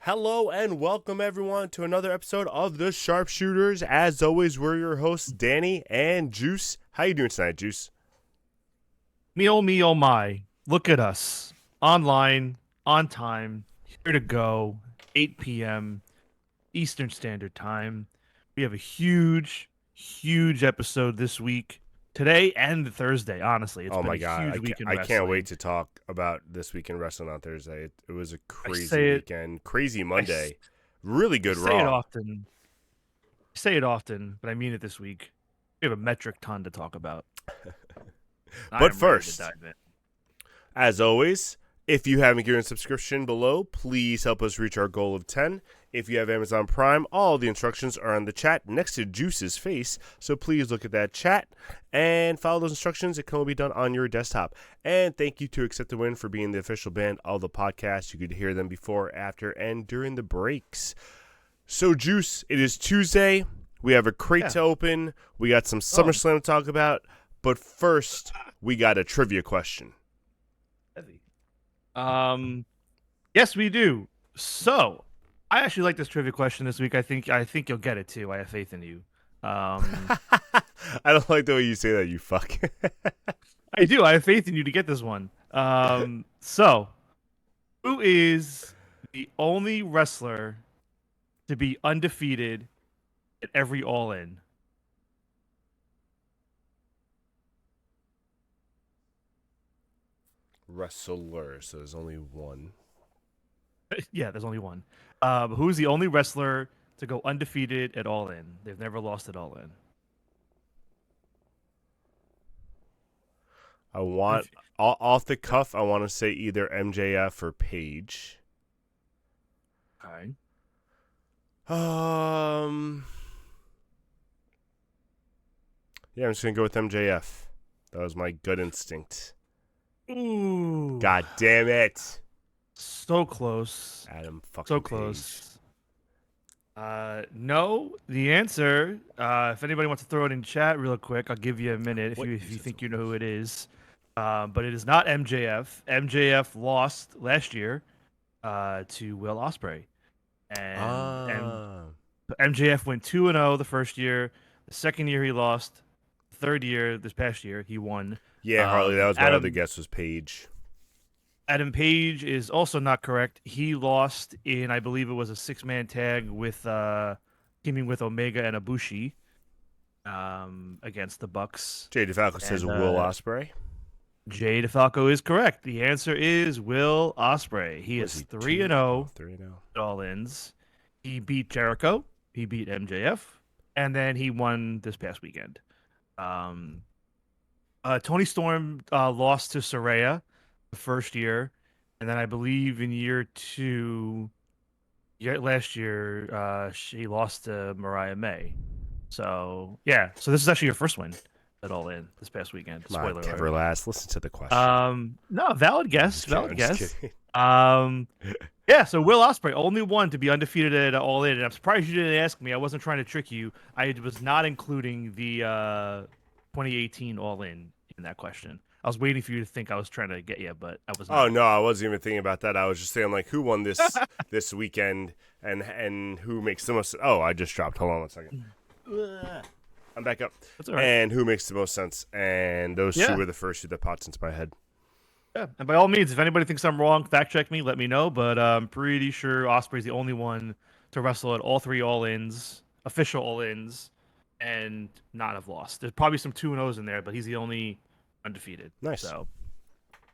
Hello and welcome everyone to another episode of the SharpSHOOTers. As always, we're your hosts, Danny and Juice. How you doing tonight, Juice? Me, oh my. Look at us. Online, on time, here to go, 8 p.m. Eastern Standard Time. We have a huge episode this week. Today and Thursday, honestly. It's Oh been my a God, huge week in I wrestling. can't wait to talk about this week in wrestling on Thursday. It was a crazy say it- weekend, crazy Monday, really good say it Raw. often. I say it often, but I mean it this week. We have a metric ton to talk about. I But am ready to first, dive in. as always, if you haven't given a subscription below, please help us reach our goal of 10. If you have Amazon Prime, all the instructions are on the chat next to Juice's face, so please look at that chat and follow those instructions. It can only be done on your desktop. And thank you to Accept the Win for being the official band of the podcast. You could hear them before, after, and during the breaks. So, Juice, it is Tuesday. We have a crate to open. We got some SummerSlam to talk about. But first, we got a trivia question. Heavy. Yes, we do. So, I actually like this trivia question this week. I think you'll get it too. I have faith in you. I don't like the way you say that, you fuck. I do. I have faith in you to get this one. So, who is the only wrestler to be undefeated at every All In? Wrestler, so there's only one. Yeah, there's only one. Who's the only wrestler to go undefeated at All In? They've never lost at All In. I want off the cuff. I want to say either MJF or Paige. Okay. Yeah, I'm just gonna go with MJF. That was my gut instinct. Ooh. God damn it, So close. Adam. Fucking So close. No, the answer. If anybody wants to throw it in chat real quick, I'll give you a minute if What you is think it? you know who it is. But it is not MJF. MJF lost last year to Will Ospreay, and MJF went 2-0 the first year. The second year he lost. The third year, this past year, he won. Yeah, Harley. That was my Adam- other guess. Was Paige. Adam Page is also not correct. He lost in, I believe it was a 6-man tag with teaming with Omega and Ibushi against the Bucks. Jay DeFalco says And, Will Ospreay. Jay DeFalco is correct. The answer is Will Ospreay. He Was is he 3-0 3-0. All-ins. He beat Jericho. He beat MJF, and then he won this past weekend. Tony Storm lost to Saraya the first year, and then I believe in year 2, last year, she lost to Mariah May. So yeah, so this is actually your first win at All In this past weekend. Come on, Spoiler Kevin alert. Last. Listen to the question. No, valid guess. I'm Valid just guess. kidding. Yeah, so Will Ospreay, only one to be undefeated at All In, and I'm surprised you didn't ask me. I wasn't trying to trick you. I was not including the 2018 All In that question. I was waiting for you to think I was trying to get you, but I was not. Oh no, I wasn't even thinking about that. I was just saying like who won this this weekend and who makes the most. Oh, I just dropped. Hold on 1 second. I'm back up. That's all right. And who makes the most sense? And those Yeah. two were the first two that popped into my head. Yeah, and by all means, if anybody thinks I'm wrong, fact check me, let me know. But I'm pretty sure Ospreay's the only one to wrestle at all 3 All-Ins, official All-Ins, and not have lost. There's probably some 2-0s in there, but he's the only undefeated. Nice. So,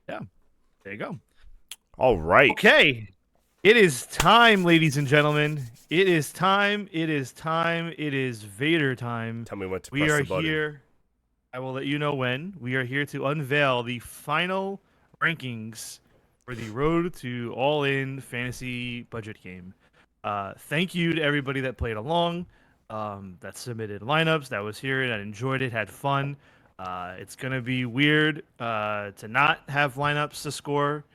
yeah, there you go. All right. Okay, it is time, ladies and gentlemen. It is time. It is time. It is Vader time. Tell me when to We press are the button. here. I will let you know when. We are here to unveil the final rankings for the Road to All In Fantasy Budget Game. Thank you to everybody that played along, that submitted lineups, that was here, that enjoyed it, had fun. It's going to be weird to not have lineups to score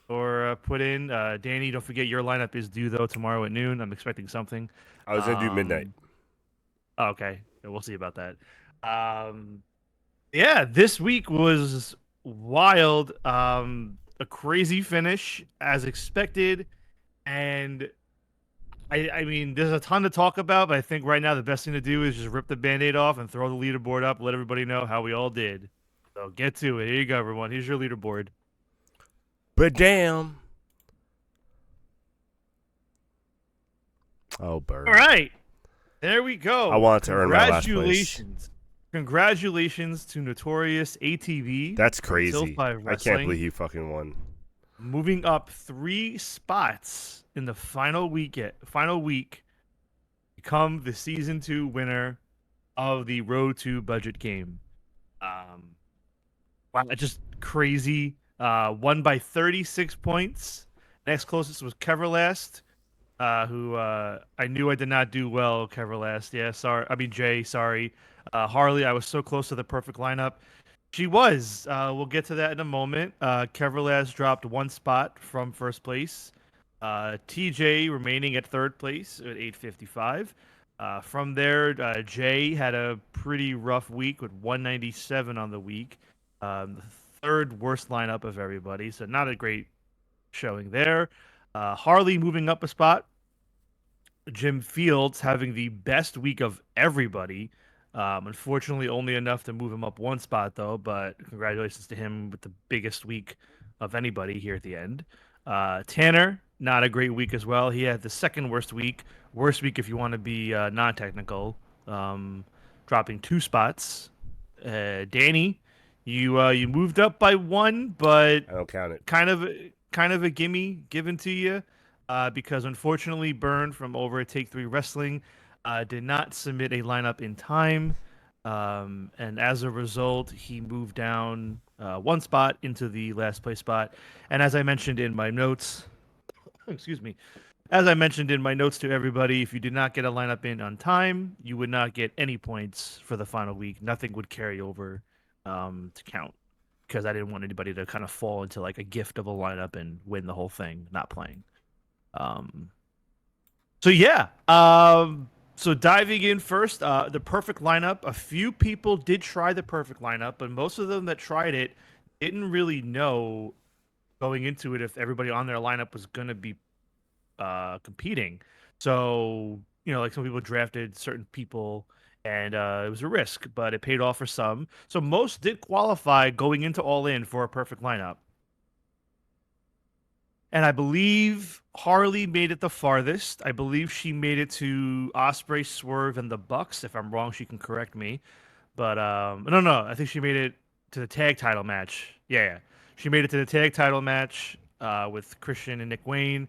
or put in. Danny, don't forget your lineup is due, though, tomorrow at noon. I'm expecting something. I was gonna do midnight. Okay, we'll see about that. Yeah, this week was wild. A crazy finish as expected, and I mean, there's a ton to talk about, but I think right now the best thing to do is just rip the Band-Aid off and throw the leaderboard up, let everybody know how we all did. So get to it. Here you go, everyone. Here's your leaderboard. But damn. Oh, bird. All right. There we go. I want to earn my last place. Congratulations. Congratulations to Notorious ATV. That's from Till crazy. 5 I can't Wrestling, believe he fucking won. moving up 3 spots in the final week. Become the season 2 winner of the Road to Budget game. Wow, just crazy. Won by 36 points. Next closest was Keverlast, who I knew I did not do well. Keverlast, yeah, sorry. I mean Jay, sorry. Harley, I was so close to the perfect lineup. She was. We'll get to that in a moment. Keverlast dropped 1 spot from first place. TJ remaining at third place at 855. From there, Jay had a pretty rough week with 197 on the week. The third worst lineup of everybody, so not a great showing there. Harley moving up a spot. Jim Fields having the best week of everybody. Unfortunately, only enough to move him up 1 spot, though. But congratulations to him with the biggest week of anybody here at the end. Tanner, not a great week as well. He had the second worst week. Worst week if you want to be non-technical. Dropping 2 spots. Danny, you moved up by 1, but I don't count it. kind of a gimme given to you. Because unfortunately, Burn from over at Take 3 Wrestling did not submit a lineup in time. And as a result, he moved down 1 spot into the last place spot. And as I mentioned in my notes, excuse me, as I mentioned in my notes to everybody, if you did not get a lineup in on time, you would not get any points for the final week. Nothing would carry over to count. Because I didn't want anybody to kind of fall into like a gift of a lineup and win the whole thing not playing. So yeah. So diving in first, the perfect lineup. A few people did try the perfect lineup, but most of them that tried it didn't really know going into it if everybody on their lineup was going to be competing. So, like some people drafted certain people and it was a risk, but it paid off for some. So most did qualify going into All In for a perfect lineup. And I believe Harley made it the farthest. I believe she made it to Osprey, Swerve, and the Bucks. If I'm wrong, she can correct me. But no, I think she made it to the tag title match. Yeah. She made it to the tag title match with Christian and Nick Wayne,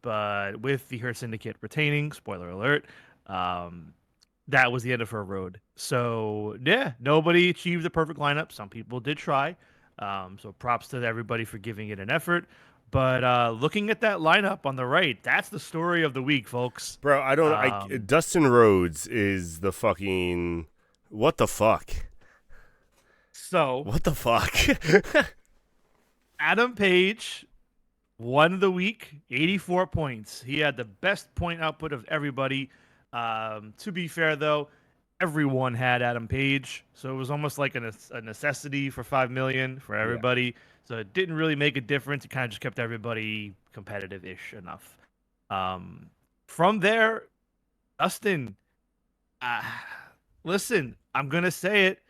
but with the Hurt Syndicate retaining. Spoiler alert. That was the end of her road. So yeah, nobody achieved the perfect lineup. Some people did try. So props to everybody for giving it an effort. But looking at that lineup on the right, that's the story of the week, folks. Bro, I don't. Dustin Rhodes is the fucking. What the fuck? So what the fuck? Adam Page won the week, 84 points. He had the best point output of everybody. To be fair, though, everyone had Adam Page, so it was almost like a necessity for 5 million for everybody. Yeah. So it didn't really make a difference. It kind of just kept everybody competitive-ish enough. From there, Dustin, listen, I'm going to say it.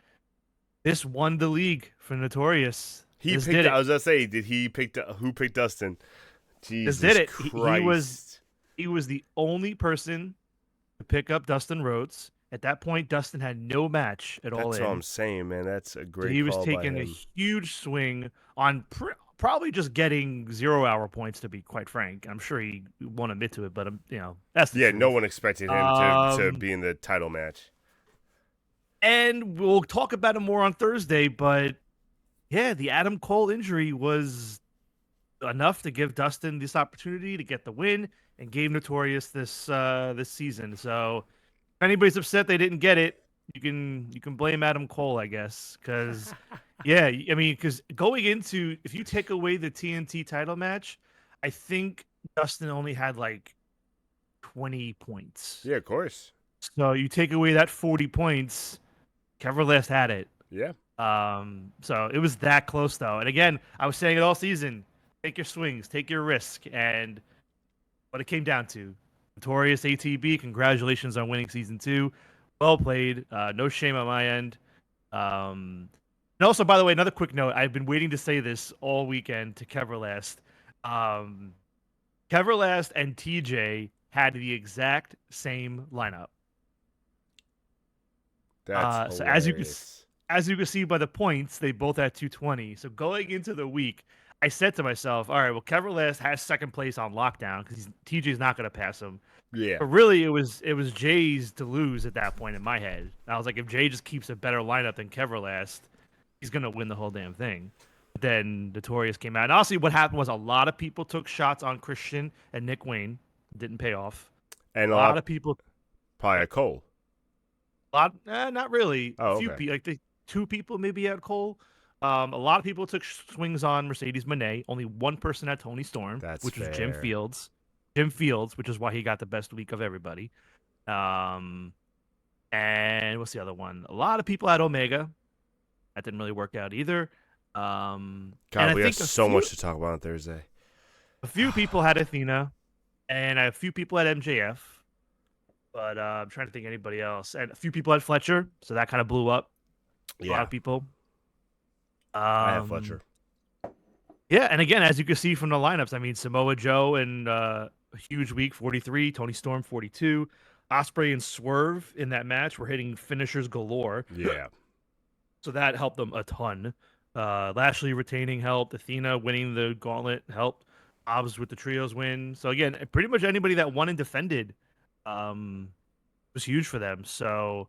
This won the league for Notorious. I was going to say, who picked Dustin? Jesus this did it. Christ. He was the only person to pick up Dustin Rhodes. At that point, Dustin had no match at all. That's what I'm saying, man. That's a great. He was taking a huge swing on probably just getting 0 hour points. To be quite frank, I'm sure he won't admit to it, but that's the truth. No one expected him to be in the title match. And we'll talk about it more on Thursday. But yeah, the Adam Cole injury was enough to give Dustin this opportunity to get the win and gave Notorious this season. So. If anybody's upset they didn't get it, you can blame Adam Cole, I guess, because because going into, if you take away the TNT title match, I think Dustin only had like 20 points. Yeah, of course. So you take away that 40 points, Keverlast had it. Yeah. So it was that close though, and again, I was saying it all season: take your swings, take your risk, and what it came down to. Notorious ATB, congratulations on winning season 2. Well played. No shame on my end. And also, by the way, another quick note. I've been waiting to say this all weekend to Keverlast. Keverlast and TJ had the exact same lineup. That's so hilarious. as you can see by the points, they both had 220. So going into the week, I said to myself, all right, well, Keverlast has second place on lockdown because TJ's not going to pass him. Yeah. But really, it was Jay's to lose at that point in my head. And I was like, if Jay just keeps a better lineup than Keverlast, he's going to win the whole damn thing. But then Notorious came out. And honestly, what happened was a lot of people took shots on Christian and Nick Wayne. Didn't pay off. And A lot of people... probably at Cole. Not really. Oh, A few okay. people, like the 2 people maybe at Cole. A lot of people took swings on Mercedes Moné. Only 1 person at Tony Storm, which was Jim fair. Fields. Jim Fields, which is why he got the best week of everybody. And what's the other one? A lot of people had Omega. That didn't really work out either. God, and we I have think so much to talk about on Thursday. a few people had Athena, and a few people had MJF. But I'm trying to think of anybody else. And a few people had Fletcher, so that kind of blew up. A lot of people. I have Fletcher. Yeah, and again, as you can see from the lineups, I mean, Samoa Joe and a huge week, 43. Tony Storm, 42. Ospreay and Swerve in that match were hitting finishers galore. Yeah. So that helped them a ton. Lashley retaining helped. Athena winning the gauntlet helped. Hobbs with the trios win. So again, pretty much anybody that won and defended was huge for them. So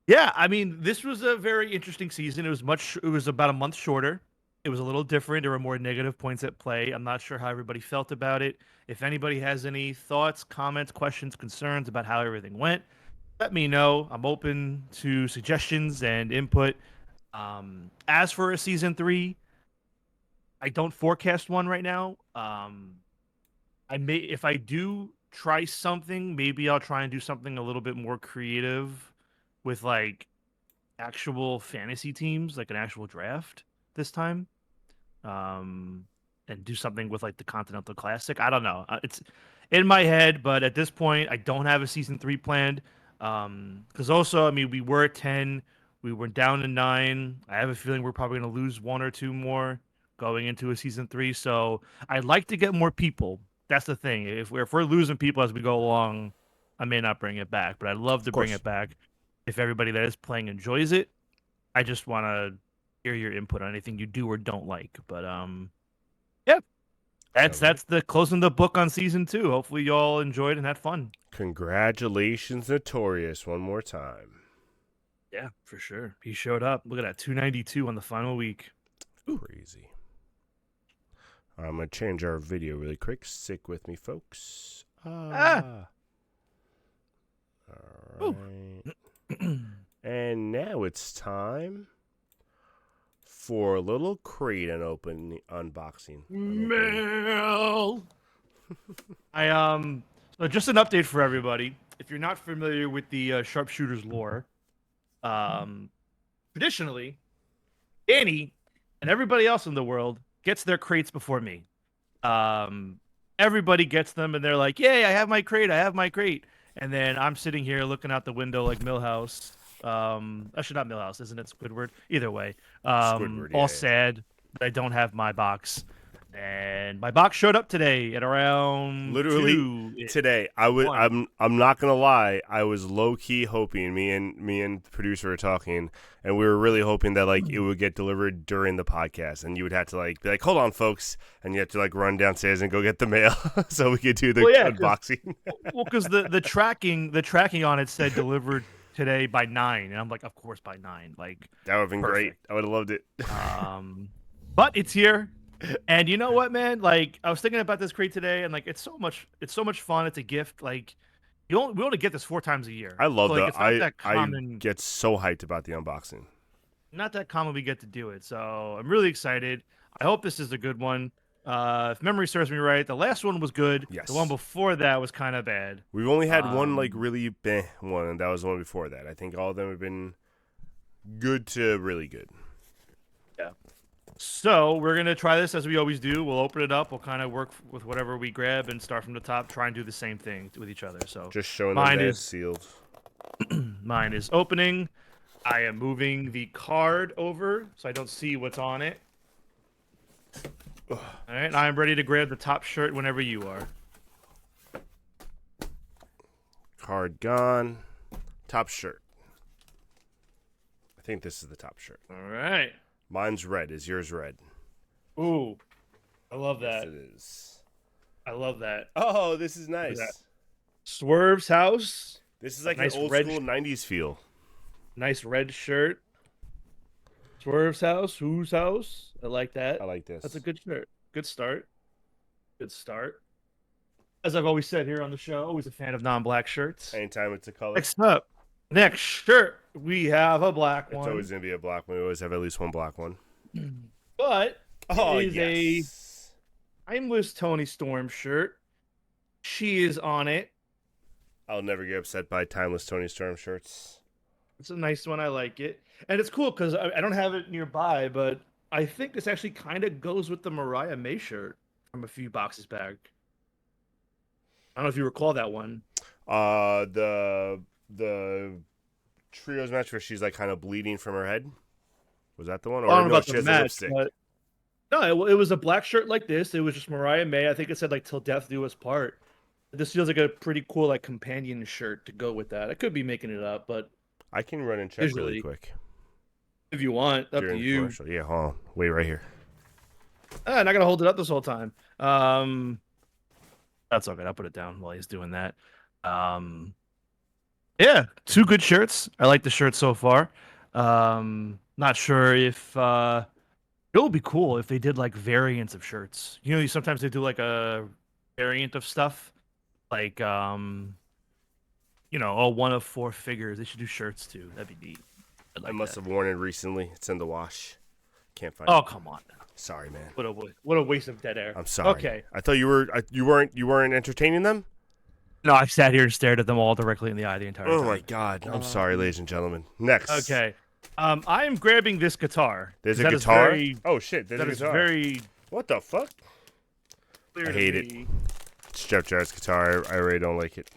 yeah, I mean, this was a very interesting season. It was about a month shorter. It was a little different. There were more negative points at play. I'm not sure how everybody felt about it. If anybody has any thoughts, comments, questions, concerns about how everything went, let me know. I'm open to suggestions and input. As for a season 3, I don't forecast one right now. If I do try something, maybe I'll try and do something a little bit more creative with like actual fantasy teams, like an actual draft this time. And do something with like the Continental Classic. I don't know. It's in my head, but at this point, I don't have a season 3 planned. Because also, I mean, we were at 10, we were down to 9. I have a feeling we're probably going to lose 1 or 2 more going into a season 3. So I'd like to get more people. That's the thing. If we're losing people as we go along, I may not bring it back, but I'd love to bring it back if everybody that is playing enjoys it. I just want to hear your input on anything you do or don't like. But yeah, that's the closing the book on season 2. Hopefully y'all enjoyed and had fun. Congratulations, Notorious, one more time. Yeah, for sure. He showed up. Look at that, 292 on the final week. Crazy. I'm going to change our video really quick. Stick with me, folks. All right. And now it's time for a little crate and unboxing. Mail. So just an update for everybody. If you're not familiar with the SharpSHOOTers lore, traditionally, Danny and everybody else in the world gets their crates before me. Everybody gets them, and they're like, "Yay! I have my crate! I have my crate!" And then I'm sitting here looking out the window like Millhouse. Actually, not Millhouse, isn't it? Squidward. Either way, Squidward, all sad that I don't have my box. And my box showed up today at around literally 2. today. I'm not gonna lie. I was low key hoping me and the producer were talking, and we were really hoping that like it would get delivered during the podcast, and you would have to like be like, "Hold on, folks," and you have to like run downstairs and go get the mail so we could do the unboxing. Because the tracking on it said delivered today by 9, and I'm like, of course by 9. Like that would have been perfect. great. I would have loved it. But it's here. And you know what, man? Like I was thinking about this crate today, and like it's so much fun. It's a gift. Like we only get this 4 times a year. I love so, like, that. it's not that common. I get so hyped about the unboxing. Not that common we get to do it. So I'm really excited. I hope this is a good one. If memory serves me right, the last one was good. Yes. The one before that was kind of bad. We've only had one like really beh one, and that was the one before that. I think all of them have been good to really good. Yeah. So we're gonna try this as we always do. We'll open it up. We'll kind of work with whatever we grab and start from the top. Try and do the same thing with each other. So Just showing them mine they're is sealed. mine is opening. I am moving the card over so I don't see what's on it. All right, I'm ready to grab the top shirt whenever you are. Card gone. Top shirt. I think this is the top shirt. All right. Mine's red. Is yours red? Ooh, I love that. Yes, it is. I love that. Oh, this is nice. that. Swerve's house. This is like Nice an old red school 90s feel. Nice red shirt. Swerve's house. Whose house? I like that. I like this. That's a good shirt. Good start. Good start. As I've always said here on the show, always a fan of non-black shirts. Anytime it's a color. Next shirt, we have a black one. It's always going to be a black one. We always have at least one black one. But Oh, it is yes. a timeless Tony Storm shirt. She is on it. I'll never get upset by timeless Tony Storm shirts. It's a nice one. I like it. And it's cool because I don't have it nearby, but I think this actually kind of goes with the Mariah May shirt from a few boxes back. I don't know if you recall that one. The trios match where she's like kind of bleeding from her head. Was that the one? Or I don't know no, about she the has a match, lipstick. but no, it was a black shirt like this. It was just Mariah May. I think it said like "Till Death Do Us Part." This feels like a pretty cool like companion shirt to go with that. I could be making it up, but I can run and check really Visually, quick. if you want, up During to the you. commercial. Yeah, hold on. Wait right here. I'm not gonna hold it up this whole time. That's all good. I'll put it down while he's doing that. Yeah, two good shirts. I like the shirt so far. Not sure if it would be cool if they did like variants of shirts. You know, sometimes they do like a variant of stuff, like one of 4 figures. They should do shirts too. That'd be neat. I must have worn it recently. It's in the wash. Can't find Oh it. come on! Sorry, man. What a waste of dead air. I'm sorry. Okay. I thought you weren't entertaining them? No, I sat here and stared at them all directly in the eye the entire time. Oh my god. I'm sorry, ladies and gentlemen. Next. Okay. I am grabbing this guitar. There's a That is guitar? very- Oh shit, there's a That is guitar. very What the fuck? clear I to hate it. me. It's Jeff Jarrett's guitar. I really don't like it.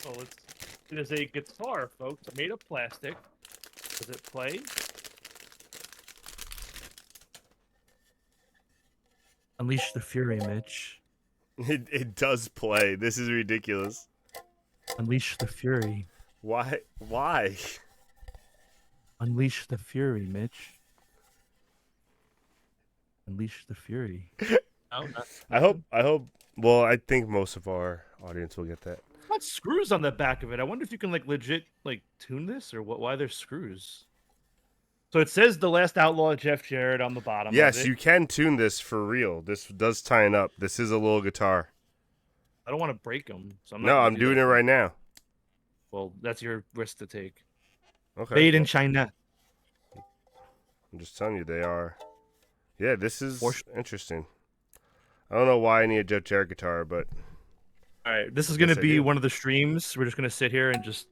Well, it is a guitar, folks, made of plastic. Does it play? Unleash the fury, Mitch. It does play. This is ridiculous. Unleash the fury. Why? Why? Unleash the fury, Mitch. Unleash the fury. I hope. Well, I think most of our audience will get that. Got screws on the back of it. I wonder if you can like legit like tune this or what? Why there's screws? So it says the last outlaw Jeff Jarrett on the bottom. Yes, of it. you can tune this for real. This does tighten up. This is a little guitar. I don't want to break them. So I'm not No, gonna I'm do doing that. it right now. Well, that's your risk to take. Okay. Made in China. I'm just telling you, they are. Yeah, this is For sure. interesting. I don't know why I need a Jeff Jarrett guitar, but All right, this is gonna Yes, I be do. one of the streams. We're just gonna sit here and just.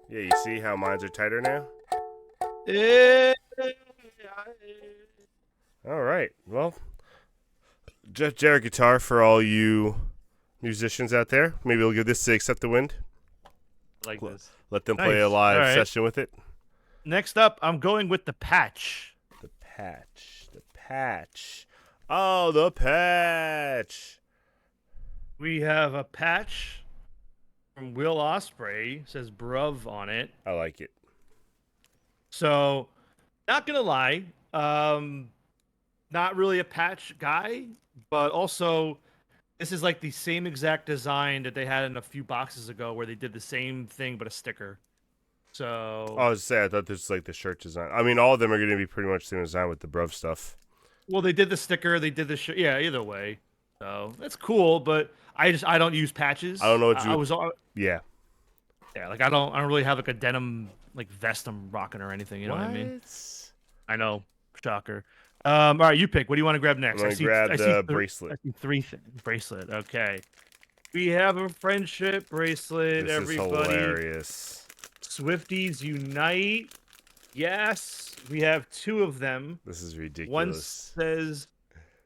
yeah, you see how mines are tighter now? All right. Well, Jeff Jarrett guitar for all you musicians out there. Maybe we'll give this to Accept the Wind. Like Cool. this. Let them play Nice. a live All right. session with it. Next up, I'm going with the patch. The patch. The patch. Oh, the patch. We have a patch from Will Ospreay. It says "Bruv" on it. I like it. So, not gonna lie, not really a patch guy, but also this is like the same exact design that they had in a few boxes ago, where they did the same thing but a sticker. So, I was saying, I thought this was like the shirt design. I mean, all of them are going to be pretty much the same design with the Bruv stuff. well, they did the sticker, they did the yeah, either way. So that's cool, but I don't use patches. I don't know what you- I was Yeah. yeah, like I don't really have like a denim like vest I'm rocking or anything. You know what I mean? I know, shocker. All right, you pick. What do you want to grab next? I'm going to grab the bracelet. I see 3 things. Bracelet. Okay. We have a friendship bracelet. This everybody. is hilarious. Swifties unite. Yes, we have two of them. This is One ridiculous. says,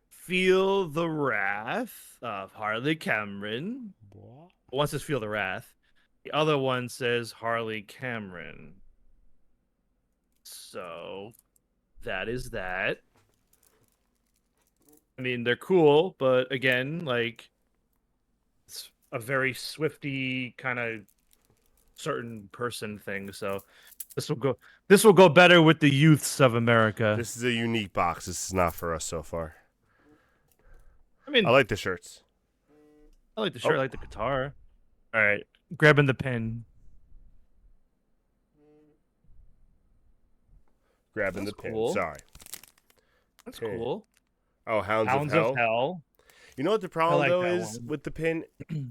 "Feel the wrath of Harley Cameron." One says, "Feel the wrath." The other one says, "Harley Cameron." So that is that. I mean, they're cool, but again, like, it's a very Swifty kind of certain person thing. So this will go better with the youths of America. This is a unique box. This is not for us so far. I mean, I like the shirts. I like the shirt, I like the guitar. All right, grabbing the pen. Grabbing That's the pin. cool. Sorry. That's Pin. cool. Oh, Hounds Hounds of of Hell. You know what the problem like though that is one. with the pin,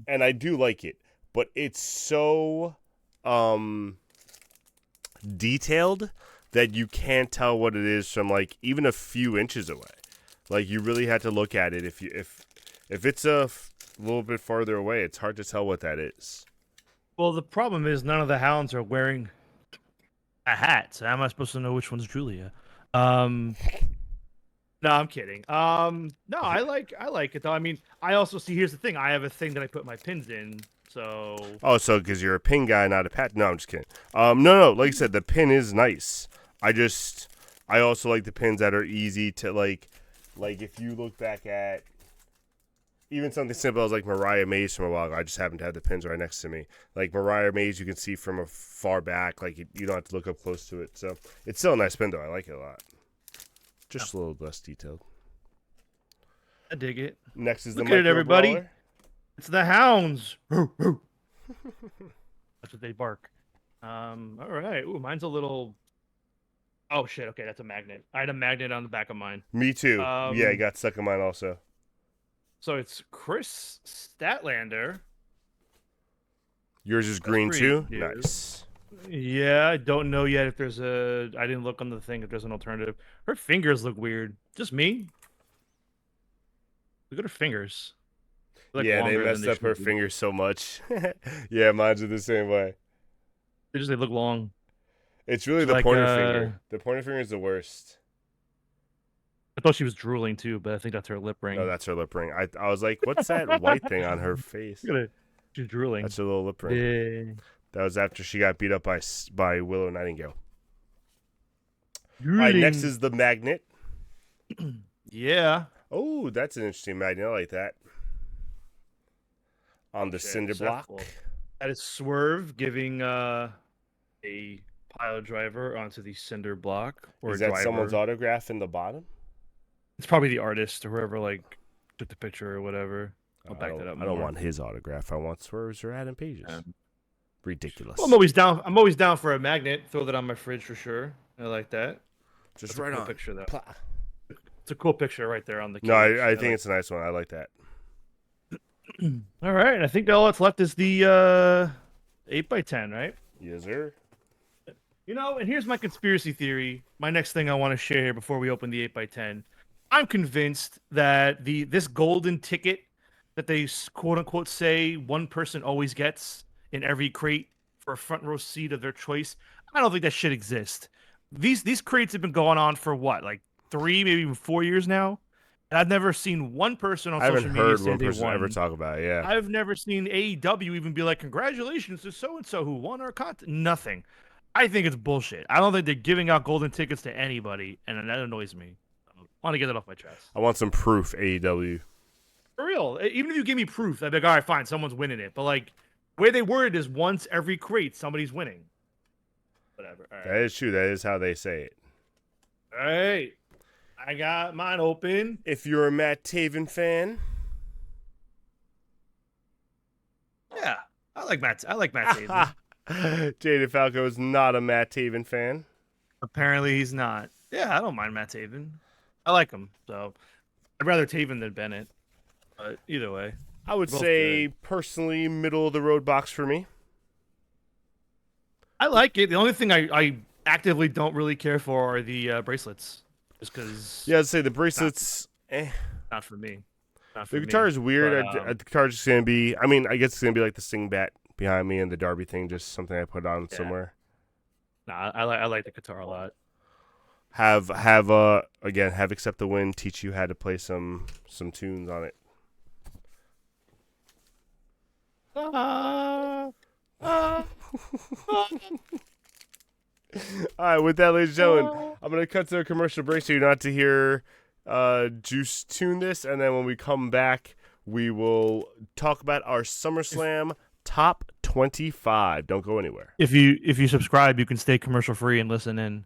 and I do like it, but it's so detailed that you can't tell what it is from like even a few inches away. Like you really had to look at it. If it's a little bit farther away, it's hard to tell what that is. Well, the problem is none of the hounds are wearing a hat. So how am I supposed to know which one's Julia? No, I'm kidding. No, I like it though. I mean, I also see. Here's the thing. I have a thing that I put my pins in. So Oh, so because you're a pin guy, not a pat? No, I'm just kidding. No. Like I said, the pin is nice. I also like the pins that are easy to like if you look back at even something simple as like Mariah Mays from a while ago. I just happen to have the pins right next to me. Like Mariah Mays, you can see from a far back. Like you don't have to look up close to it. So it's still a nice pin though. I like it a lot. Just a little less detailed. I dig it. Next is Look the at it, micro everybody. brawler. It's the hounds. That's what they bark. All right. Ooh, mine's a little. Oh shit. Okay, that's a magnet. I had a magnet on the back of mine. Me too. Yeah, it got stuck in mine also. So it's Chris Statlander. Yours is green too? Cute. Nice. Yeah, I don't know yet if there's a. I didn't look on the thing if there's an alternative. Her fingers look weird. Just me. Look at her fingers. Like yeah, they messed up her fingers so much. Yeah, mine's are the same way. They look long. It's really the pointer finger. The pointer finger is the worst. I thought she was drooling too, but I think that's her lip ring. No, that's her lip ring. I was like, what's that white thing on her face? Look at it. She's drooling. That's her little lip ring. Yeah. That was after she got beat up by Willow Nightingale. Drooling. All right, next is the magnet. Yeah. Oh, that's an interesting magnet. I like that. On the cinder block. That is Swerve giving a pile driver onto the cinder block. Or is that driver. someone's autograph in the bottom? It's probably the artist or whoever like took the picture or whatever. I'll back that up. I don't want his autograph. I want Swerve's or Adam Page's. Ridiculous. Well, I'm always down. I'm always down for a magnet. Throw that on my fridge for sure. I like that. Just right on. Picture though. It's a cool picture right there on the. No, I think it's a nice one. I like that. All right, I think all that's left is the 8x10, right? Yes, sir. You know, and here's my conspiracy theory. My next thing I want to share here before we open the 8x10. I'm convinced that this golden ticket that they quote unquote say one person always gets in every crate for a front row seat of their choice. I don't think that shit exists. These crates have been going on for what, like 3, maybe even 4 years now. And I've never seen one person on social media say they won. I haven't heard one person ever talk about it. Yeah, I've never seen AEW even be like, "Congratulations to so and so who won our contest." Nothing. I think it's bullshit. I don't think they're giving out golden tickets to anybody, and that annoys me. I want to get that off my chest. I want some proof, AEW. For real. Even if you give me proof, I'd be like, all right, fine, someone's winning it. But like, the way they word it is once every crate, somebody's winning. Whatever. All right. That is true. That is how they say it. All right. I got mine open. If you're a Matt Taven fan. Yeah. I like Matt Taven. Jaden Falco is not a Matt Taven fan. Apparently he's not. Yeah, I don't mind Matt Taven. I like him. So I'd rather Taven than Bennett. But either way. I would say personally middle of the road box for me. I like it. The only thing I actively don't really care for are the bracelets. Just because. Yeah, I'd say the bracelets. Not for me. The guitar is weird. The guitar's just going to be. I mean, I guess it's going to be like the sing bat behind me and the Darby thing, just something I put on somewhere. Nah, I like the guitar a lot. Have again have Accept the Win teach you how to play some tunes on it. All right, with that, ladies and gentlemen, I'm gonna cut to a commercial break so you don't have to hear Juice tune this, and then when we come back, we will talk about our SummerSlam top 25. Don't go anywhere. If you subscribe, you can stay commercial free and listen in.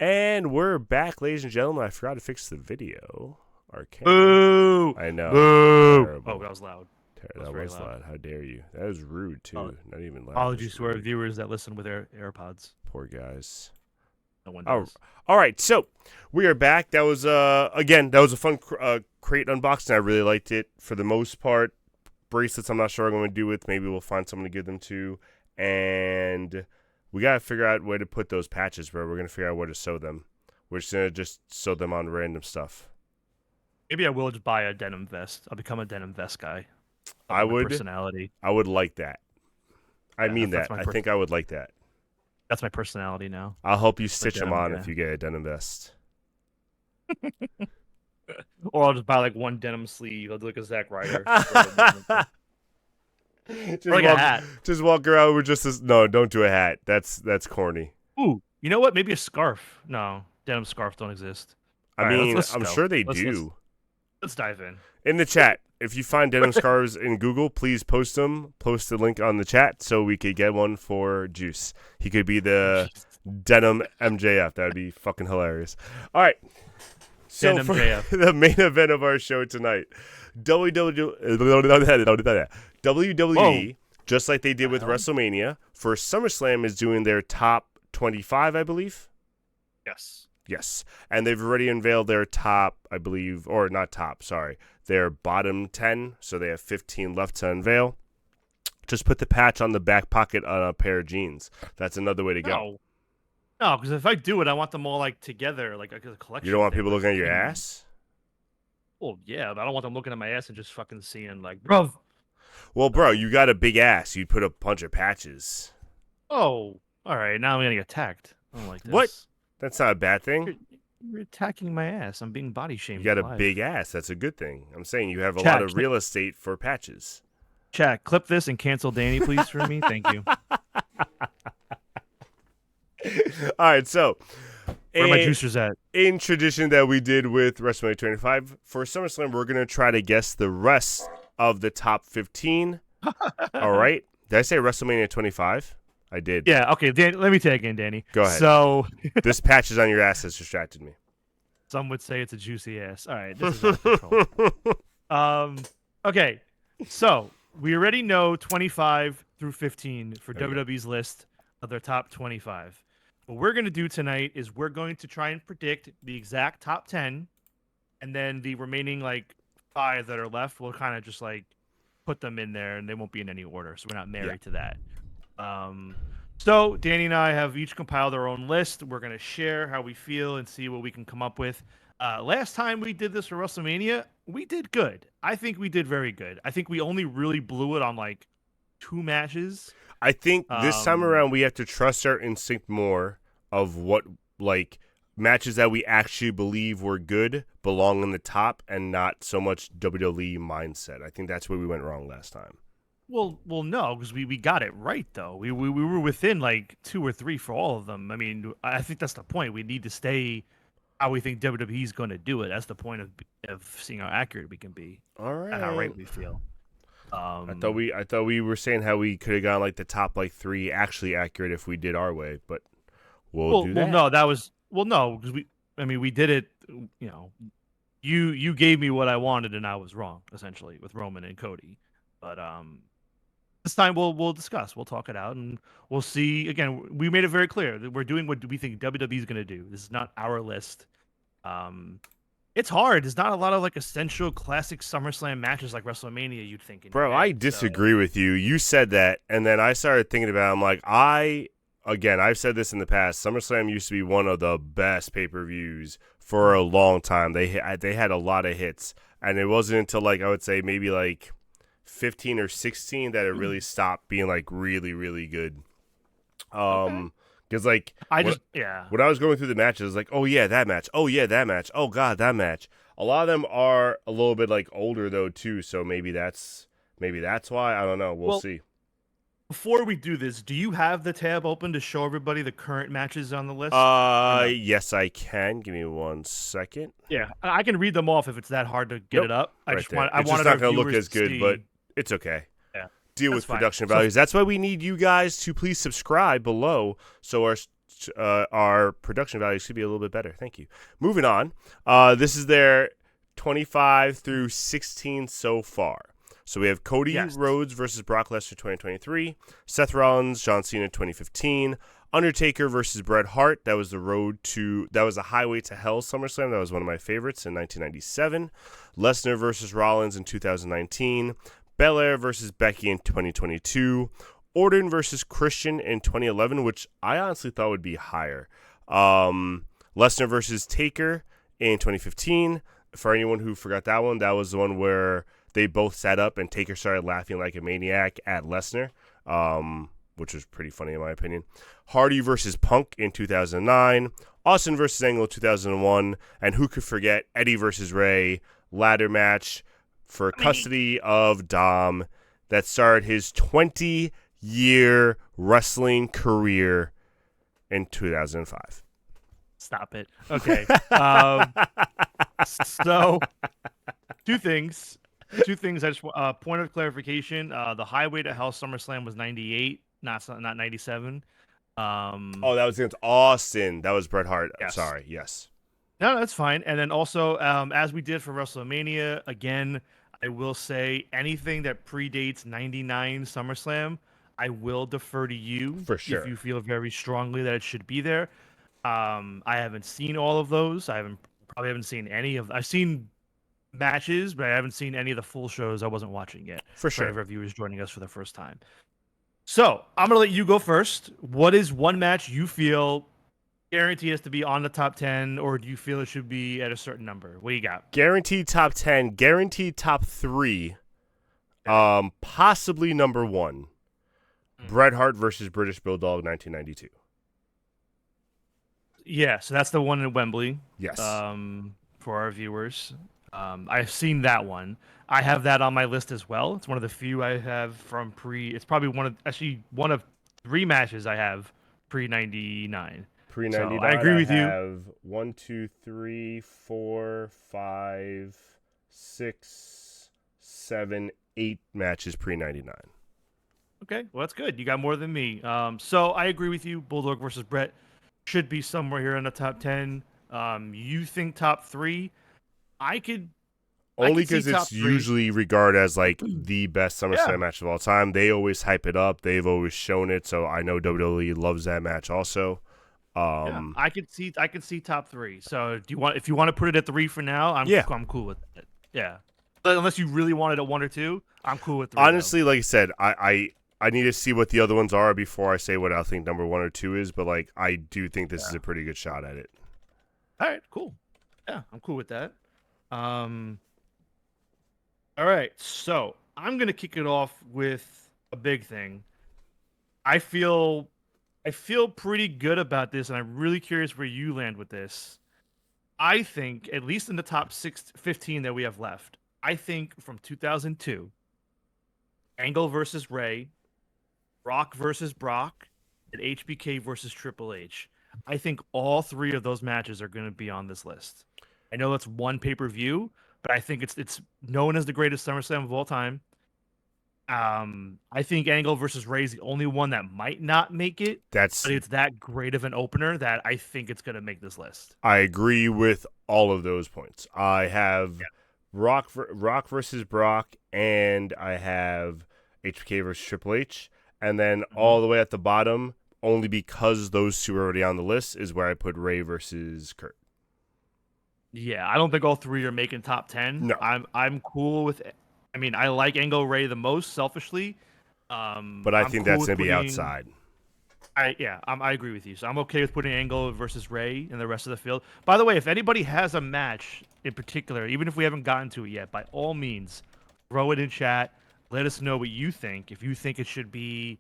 And we're back, ladies and gentlemen. I forgot to fix the video. Our camera. Boo! I know. Boo! Terrible. Oh, that was loud. That was loud. How dare you? That was rude too. Not even loud. Apologies to our viewers that listen with their AirPods. Poor guys. No one does. All right, so we are back. That was again, that was a fun crate unboxing. I really liked it for the most part. Bracelets, I'm not sure what I'm going to do with. Maybe we'll find someone to give them to, and we got to figure out where to put those patches, bro. We're going to figure out where to sew them. We're just going to sew them on random stuff. Maybe I will just buy a denim vest. I'll become a denim vest guy. I would. Personality. I would like that. I think I would like that. That's my personality now. I'll help you stitch them on if you get a denim vest. Or I'll just buy like one denim sleeve. I'll do like a Zack Ryder. A hat. Just walk around with just this. No, don't do a hat. That's corny. Ooh, you know what? Maybe a scarf. No, denim scarf don't exist. I'm sure they do. Let's dive in. In the chat, if you find denim scarves in Google, please post them. Post the link on the chat so we could get one for Juice. He could be the denim MJF. That would be fucking hilarious. All right. So Denim for MJF. the main event of our show tonight, WWE, just like they did with WrestleMania, for SummerSlam is doing their top 25, I believe. Yes. And they've already unveiled their top, I believe, or not top, sorry, their bottom 10. So they have 15 left to unveil. Just put the patch on the back pocket on a pair of jeans. That's another way to go. No, because if I do it, I want them all like together, like a collection. You don't want people looking at your ass? Well, yeah, but I don't want them looking at my ass and just fucking seeing like, bro. Well, bro, you got a big ass. You'd put a bunch of patches. Oh, all right. Now I'm gonna get attacked. I don't like this. What? That's not a bad thing. You're attacking my ass. I'm being body shamed. You got a big ass. That's a good thing. I'm saying you have a lot of real estate for patches. Chat, clip this and cancel Danny, please, for me. Thank you. All right, so where are my juicers at? In tradition that we did with WrestleMania 25, for SummerSlam, we're going to try to guess the rest of the top 15. All right. Did I say WrestleMania 25? I did. Yeah, okay. Let me take it again, Danny. Go ahead. So this patches on your ass has distracted me. Some would say it's a juicy ass. All right. This is out of control. Okay. So we already know 25 through 15 for WWE's list of their top 25. What we're going to do tonight is we're going to try and predict the exact top 10, and then the remaining like 5 that are left, we'll kind of just like put them in there, and they won't be in any order, so we're not married to that. So Danny and I have each compiled our own list. We're going to share how we feel and see what we can come up with. Last time we did this for WrestleMania, we did good. I think we did very good. I think we only really blew it on like 2 matches. I think this time around we have to trust our instinct more of what like matches that we actually believe were good belong in the top and not so much WWE mindset. I think that's where we went wrong last time. Well, no, because we got it right though. We were within like 2 or 3 for all of them. I mean, I think that's the point. We need to stay how we think WWE is going to do it. That's the point of seeing how accurate we can be. All right, and how right we feel. I thought we were saying how we could have gone like the top like 3 actually accurate if we did our way, but we'll do that. No, because we did it. You know, you gave me what I wanted and I was wrong essentially with Roman and Cody, but this time we'll discuss. We'll talk it out, and we'll see. Again, we made it very clear that we're doing what we think WWE is going to do. This is not our list. It's hard. There's not a lot of like essential classic SummerSlam matches like WrestleMania you'd think. Bro, I disagree with you. You said that, and then I started thinking about it. I'm like, I've said this in the past. SummerSlam used to be one of the best pay-per-views for a long time. They had a lot of hits, and it wasn't until like I would say maybe like 15 or 16 that it really stopped being like really, really good. Because like when I was going through the matches, I was like, oh yeah, that match. Oh yeah, that match. Oh god, that match. A lot of them are a little bit like older though too, so maybe that's why. I don't know. We'll see. Before we do this, do you have the tab open to show everybody the current matches on the list? Yes, I can. Give me 1 second. Yeah, I can read them off if it's that hard to get it up. It's just not going to look as good, but it's okay. Yeah, deal with production values. That's why we need you guys to please subscribe below, so our production values should be a little bit better. Thank you. Moving on. This is their 25 through 16 so far. So we have Cody Rhodes versus Brock Lesnar 2023, Seth Rollins, John Cena 2015, Undertaker versus Bret Hart. That was the Highway to Hell SummerSlam. That was one of my favorites in 1997. Lesnar versus Rollins in 2019, Belair versus Becky in 2022, Orton versus Christian in 2011, which I honestly thought would be higher. Lesnar versus Taker in 2015. For anyone who forgot that one, that was the one where they both sat up and Taker started laughing like a maniac at Lesnar, which was pretty funny in my opinion. Hardy versus Punk in 2009, Austin versus Angle 2001, and who could forget Eddie versus Ray ladder match for custody of Dom that started his 20-year wrestling career in 2005. Stop it. Okay. So, 2 things. Two things. I just point of clarification. The Highway to Hell SummerSlam was 98, not 97. Oh, that was against Austin. That was Bret Hart. Yes. Sorry. Yes. No, that's fine. And then also, as we did for WrestleMania, again, I will say anything that predates 99 SummerSlam, I will defer to you For if sure. you feel very strongly that it should be there. I haven't seen all of those. Probably haven't seen any of. I've seen matches, but I haven't seen any of the full shows. I wasn't watching yet. For For any sure. of our viewers joining us for the first time. So I'm gonna let you go first. What is one match you feel guaranteed has to be on the top 10, or do you feel it should be at a certain number? What do you got? Guaranteed top 10. Guaranteed top 3. Possibly number 1. Bret Hart versus British Bulldog 1992. Yeah, so that's the one in Wembley. Yes. For our viewers, I've seen that one. I have that on my list as well. It's one of the few I have from pre. It's probably one of 3 matches I have pre 99. Pre-99, So I agree with you. have 1, 2, 3, 4, 5, 6, 7, 8 matches pre-99. Okay, well that's good. You got more than me. So I agree with you. Bulldog versus Brett should be somewhere here in the top 10. You think top 3? Only because it's usually regarded as like the best SummerSlam match of all time. They always hype it up. They've always shown it. So I know WWE loves that match also. I could see top 3. So if you want to put it at 3 for now, I'm cool with it. Yeah. But unless you really wanted a 1 or 2, I'm cool with 3. Honestly, like I said, I need to see what the other ones are before I say what I think number 1 or 2 is, but like I do think this is a pretty good shot at it. All right, cool. Yeah, I'm cool with that. All right, so I'm gonna kick it off with a big thing. I feel pretty good about this, and I'm really curious where you land with this. I think, at least in the top 15 that we have left, I think from 2002, Angle versus Ray, Rock versus Brock, and HBK versus Triple H. I think all 3 of those matches are going to be on this list. I know it's one pay-per-view, but I think it's known as the greatest SummerSlam of all time. I think Angle versus Ray is the only one that might not make it. But it's that great of an opener that I think it's going to make this list. I agree with all of those points. I have Rock versus Brock, and I have HBK versus Triple H, and then all the way at the bottom, only because those 2 are already on the list, is where I put Ray versus Kurt. Yeah, I don't think all 3 are making top 10. No. I'm cool with it. I mean, I like Angle Ray the most, selfishly. But I think that's going to be outside. I agree with you. So I'm okay with putting Angle versus Ray in the rest of the field. By the way, if anybody has a match in particular, even if we haven't gotten to it yet, by all means, throw it in chat. Let us know what you think. If you think it should be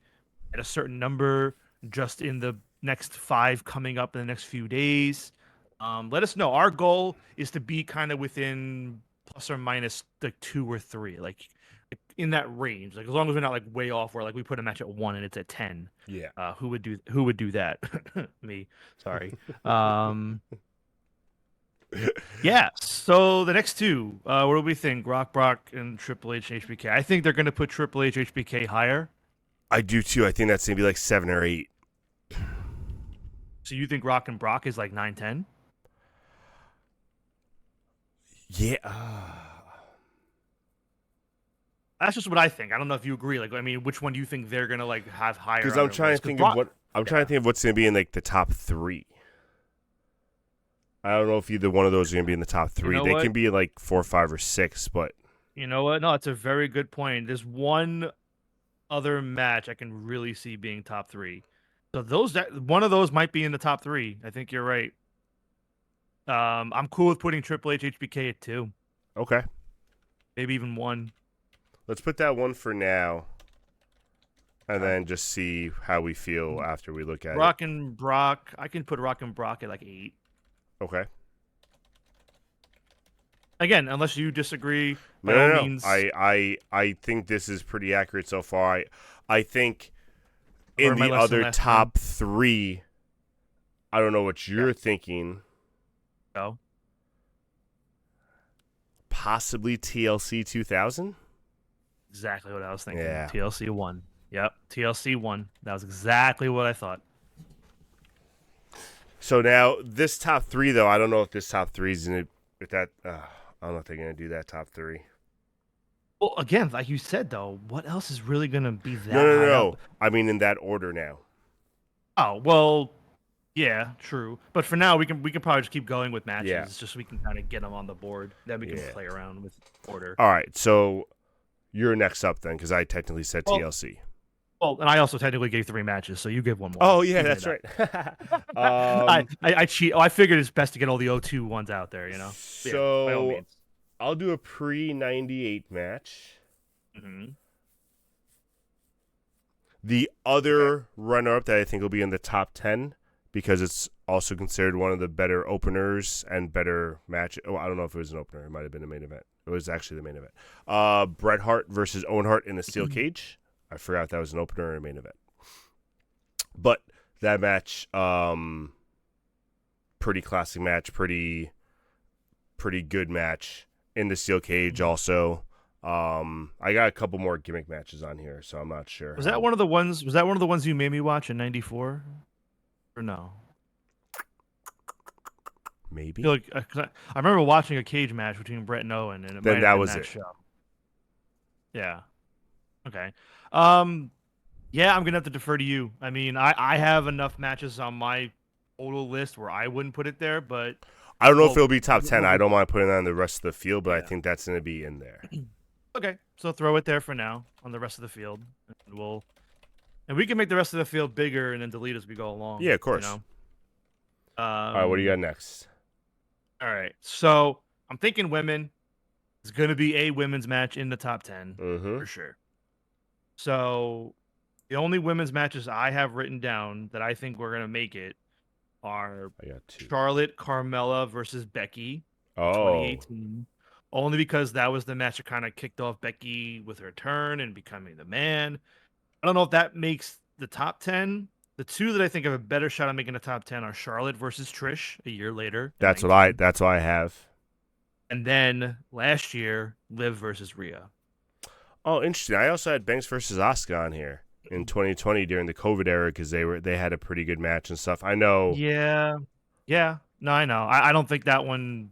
at a certain number, just in the next 5 coming up in the next few days, let us know. Our goal is to be kind of within plus or minus like 2 or 3, like in that range. Like as long as we're not like way off where like we put a match at 1 and it's at 10. Yeah. Who would do that? Me. Sorry. Yeah. So the next 2, what do we think? Rock, Brock, and Triple H, HBK. I think they're going to put Triple H, HBK higher. I do too. I think that's going to be like 7 or 8. So you think Rock and Brock is like 9, 10? Yeah. That's just what I think. I don't know if you agree. Like, I mean, which one do you think they're gonna like have higher? Because I'm trying to think of what's gonna be in like the top 3. I don't know if either one of those are gonna be in the top 3. They can be like 4, 5, or 6, but you know what? No, it's a very good point. There's one other match I can really see being top 3. So one of those might be in the top 3. I think you're right. I'm cool with putting Triple H, HBK at 2. Okay. Maybe even 1. Let's put that 1 for now, and then just see how we feel after we look at it. Rock and Brock. I can put Rock and Brock at like 8. Okay. Again, unless you disagree. No. I think this is pretty accurate so far. I think in the other top 3, I don't know what you're thinking. Oh. possibly TLC 2000. Exactly what I was thinking. Yeah. TLC 1. Yep, TLC 1. That was exactly what I thought. So now this top 3, though, I don't know if this top 3 is going to, I don't know if they're going to do that top 3. Well, again, like you said, though, what else is really going to be that No. high up? I mean, in that order now. Oh, well, yeah, true. But for now, we can probably just keep going with matches, Yeah. just so we can kind of get them on the board. Then we can play around with order. All right, so you're next up then, because I technically said TLC. Well, and I also technically gave 3 matches, so you give 1 more. Oh, yeah, that's right. I cheat. Oh, I figured it's best to get all the 0-2 ones out there, you know? So by all means. I'll do a pre-98 match. Mm-hmm. The other runner-up that I think will be in the top 10, because it's also considered one of the better openers and better matches. Oh, I don't know if it was an opener. It might have been a main event. It was actually the main event. Bret Hart versus Owen Hart in a steel cage. I forgot if that was an opener or a main event. But that match, pretty classic match, pretty good match in the steel cage also. I got a couple more gimmick matches on here, so I'm not sure. Was that one of the ones you made me watch in '94? Or no? Maybe. I feel like I remember watching a cage match between Bret and Owen, and Then that was that it. show. Yeah. Okay. Yeah, I'm gonna have to defer to you. I mean, I have enough matches on my total list where I wouldn't put it there, but I don't know if it'll be top 10. I don't mind putting it on the rest of the field, but I think that's going to be in there. Okay, so throw it there for now on the rest of the field, and we can make the rest of the field bigger and then delete as we go along. Yeah, of course. You know? All right, what do you got next? All right, so I'm thinking women. It's going to be a women's match in the top 10 for sure. So the only women's matches I have written down that I think we're going to make it are Charlotte Carmella versus Becky 2018. Only because that was the match that kind of kicked off Becky with her turn and becoming the man. I don't know if that makes the top 10. The 2 that I think have a better shot at making the top 10 are Charlotte versus Trish a year later. That's what I have. And then last year, Liv versus Rhea. Oh, interesting. I also had Banks versus Asuka on here in 2020 during the COVID era because they had a pretty good match and stuff. I know. Yeah. No, I know. I don't think that one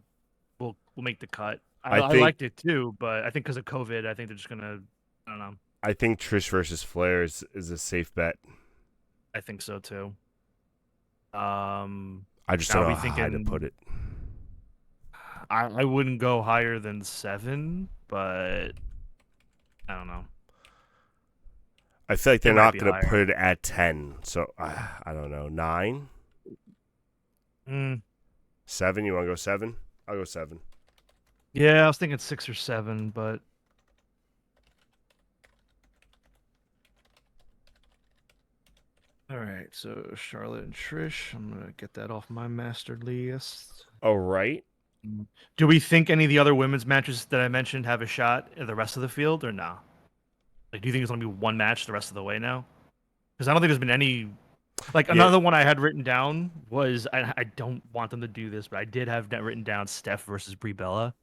will make the cut. I liked it too, but I think because of COVID, I think they're just gonna. I don't know. I think Trish versus Flair is a safe bet. I think so too. I just don't know how to put it. I wouldn't go higher than 7, but I don't know. I feel like they're not going to put it at 10, so I don't know. 9? 7? You want to go 7? I'll go 7. Yeah, I was thinking 6 or 7, but all right. So Charlotte and Trish, I'm gonna get that off my master list. All right. Do we think any of the other women's matches that I mentioned have a shot at the rest of the field or no? Like, do you think it's going to be one match the rest of the way now? Because I don't think there's been any. Like, another one I had written down was I don't want them to do this, but I did have that written down: Steph versus Brie Bella.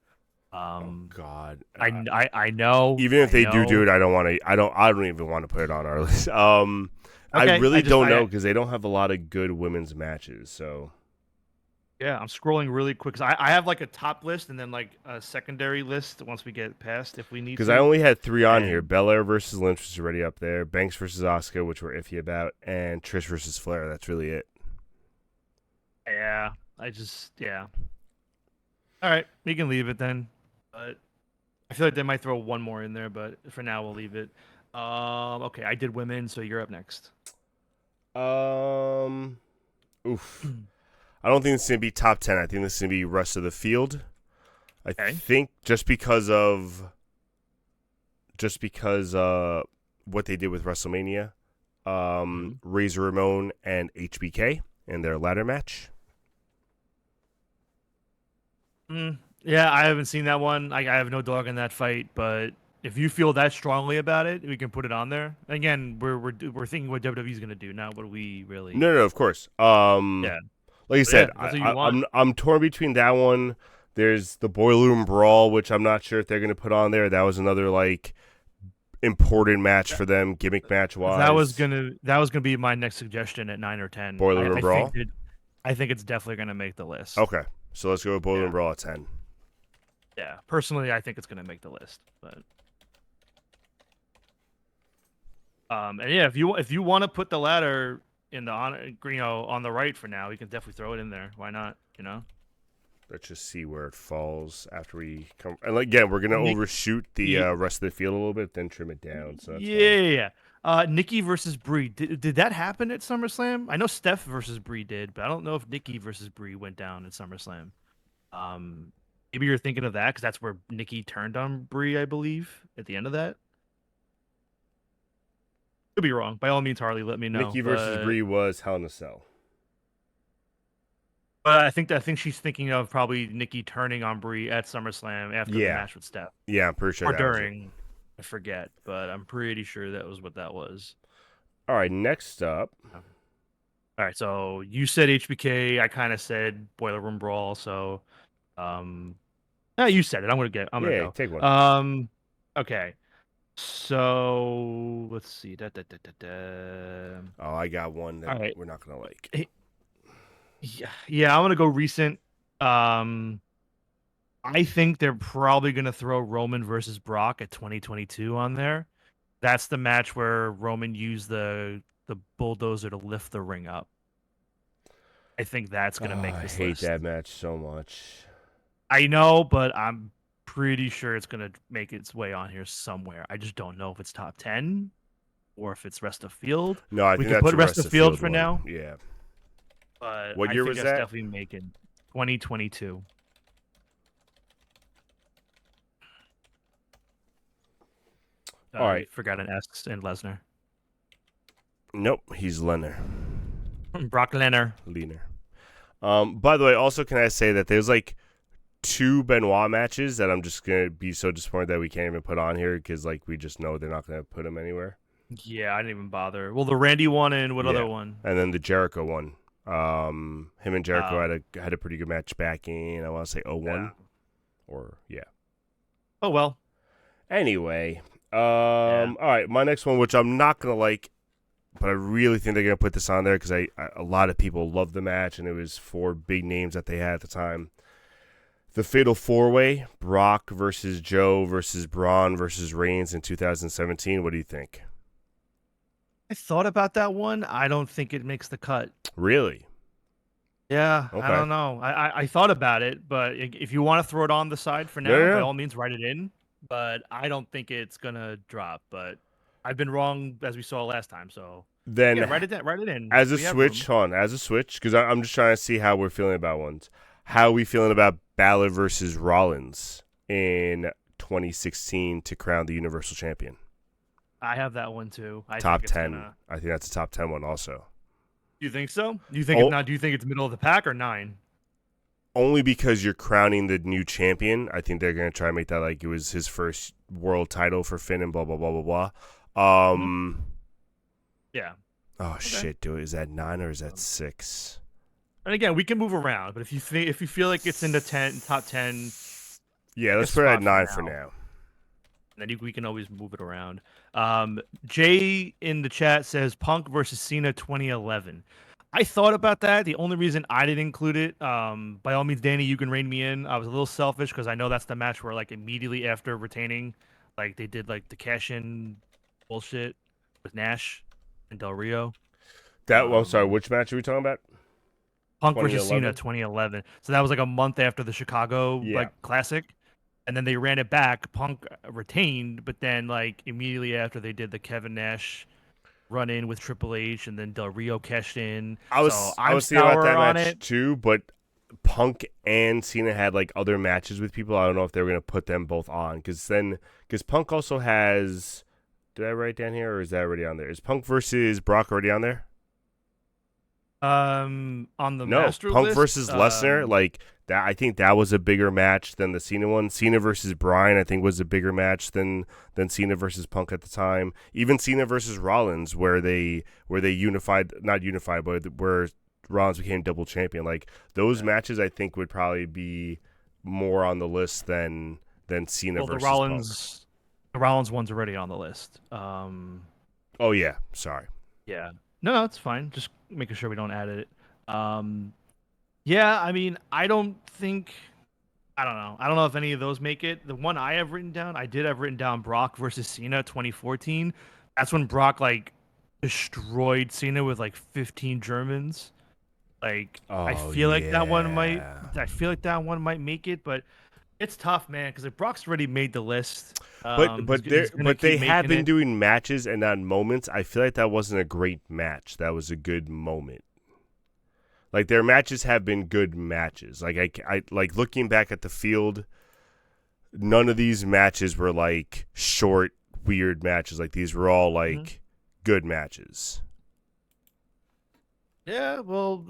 Oh God, I know. Even if they do it, I don't want to. I don't even want to put it on our list. I really don't know because they don't have a lot of good women's matches. So. Yeah, I'm scrolling really quick because I have like a top list and then like a secondary list once we get past if we need to. Because I only had 3 on here. Belair versus Lynch was already up there. Banks versus Asuka, which we're iffy about. And Trish versus Flair. That's really it. Yeah, All right, we can leave it then. But I feel like they might throw one more in there, but for now we'll leave it. Okay, I did women, so you're up next. Oof. I don't think this is going to be top 10. I think this is going to be rest of the field. I think just because what they did with WrestleMania, Razor Ramon and HBK in their ladder match. Yeah, I haven't seen that one. I have no dog in that fight, but if you feel that strongly about it, we can put it on there. Again, we're thinking what WWE's going to do, not what we really. No, of course. Yeah. Like I said, I'm torn between that one, There's the Boiler Room Brawl, which I'm not sure if they're going to put on there. That was another like important match for them, gimmick match wise. That was gonna be my next suggestion at 9 or 10. Boiler Room Brawl. I think it's definitely gonna make the list. Okay, so let's go with Boiler Room Brawl at 10. Yeah, personally, I think it's gonna make the list, but and yeah, if you want to put the ladder in the on the right for now, you can definitely throw it in there. Why not? Let's just see where it falls after we come. And again, we're gonna overshoot the rest of the field a little bit, then trim it down. So that's yeah. Nikki versus Brie. Did that happen at SummerSlam? I know Steph versus Brie did, but I don't know if Nikki versus Brie went down at SummerSlam. Maybe you're thinking of that because that's where Nikki turned on Brie, I believe, at the end of that. Could be wrong. By all means, Harley, let me know. Nikki versus Brie was Hell in a Cell. But I think she's thinking of probably Nikki turning on Brie at SummerSlam after the match with Steph. Yeah, I'm pretty sure. Or during. I forget, but I'm pretty sure that was what that was. All right, next up. All right, so you said HBK. I kind of said Boiler Room Brawl. So, you said it. I'm gonna go. Take one. Okay. So let's see. Oh, I got one that we're not gonna like. Yeah, I'm gonna go recent. I think they're probably gonna throw Roman versus Brock at 2022 on there. That's the match where Roman used the bulldozer to lift the ring up. I think that's gonna make this list. I hate that match so much. I know, but I'm pretty sure it's gonna make its way on here somewhere. I just don't know if it's top 10 or if it's rest of field. No, I think we can put rest of field for now. Yeah. But what year was that? Definitely making 2022. All right. Forgot an S in Lesnar. Nope, he's Lennar. Brock Lesnar. By the way, also can I say that there's like 2 Benoit matches that I'm just gonna be so disappointed that we can't even put on here because like we just know they're not gonna put them anywhere. Yeah, I didn't even bother. Well, the Randy one and what other one? And then the Jericho one. Him and Jericho had a pretty good match back in I want to say 01 or Oh well. Anyway, all right, my next one, which I'm not gonna like, but I really think they're gonna put this on there because a lot of people loved the match and it was 4 big names that they had at the time. The Fatal 4-Way: Brock versus Joe versus Braun versus Reigns in 2017. What do you think? I thought about that one. I don't think it makes the cut. Really? Yeah, okay. I don't know. I thought about it, but if you want to throw it on the side for now, by all means, write it in. But I don't think it's gonna drop. But I've been wrong as we saw last time. So then write it in. As a switch, because I'm just trying to see how we're feeling about ones. How are we feeling about Balor versus Rollins in 2016 to crown the Universal Champion? I have that one too. Top 10. I think that's a top 10 one also. You think so? Do you think do you think it's middle of the pack or 9? Only because you're crowning the new champion. I think they're gonna try and make that like it was his first world title for Finn and blah blah blah blah blah. Yeah. Oh shit, dude, is that 9 or is that 6? And again, we can move around, but if you feel like it's in the top 10, yeah, let's put it at 9 for now. And then we can always move it around. Jay in the chat says Punk versus Cena 2011. I thought about that. The only reason I didn't include it, by all means, Danny, you can rein me in. I was a little selfish because I know that's the match where like immediately after retaining, like they did like the cash-in bullshit with Nash and Del Rio. I'm sorry, which match are we talking about? Punk versus Cena 2011. So that was like a month after the Chicago like classic. And then they ran it back. Punk retained, but then like immediately after they did the Kevin Nash run in with Triple H, and then Del Rio cashed in. I was thinking about that match too, but Punk and Cena had like other matches with people. I don't know if they were gonna put them both on because Punk also has. Did I write it down here or is that already on there? Is Punk versus Brock already on there? On the master Punk list, versus Lesnar, like that. I think that was a bigger match than the Cena one. Cena versus Bryan, I think, was a bigger match than Cena versus Punk at the time. Even Cena versus Rollins, where they not unified, but where Rollins became double champion. Like those matches, I think would probably be more on the list than Cena Well, versus Punk. The Rollins one's already on the list. Oh yeah, sorry. Yeah. No, it's fine. Just making sure we don't add it. Um, yeah, I mean, I don't think. I don't know. I don't know if any of those make it. The one I have written down, I did have written down Brock versus Cena 2014. That's when Brock like destroyed Cena with like 15 Germans. Like I Oh feel like that one might yeah. I feel like that one might make it, but it's tough, man, because if Brock's already made the list, he's gonna They keep have making been it. doing matches and not moments. I feel like that wasn't a great match. That was a good moment. Like their matches have been good matches. Like I like looking back at the field, none of these matches were like short, weird matches. Like these were all Mhm. like good matches. Yeah, well,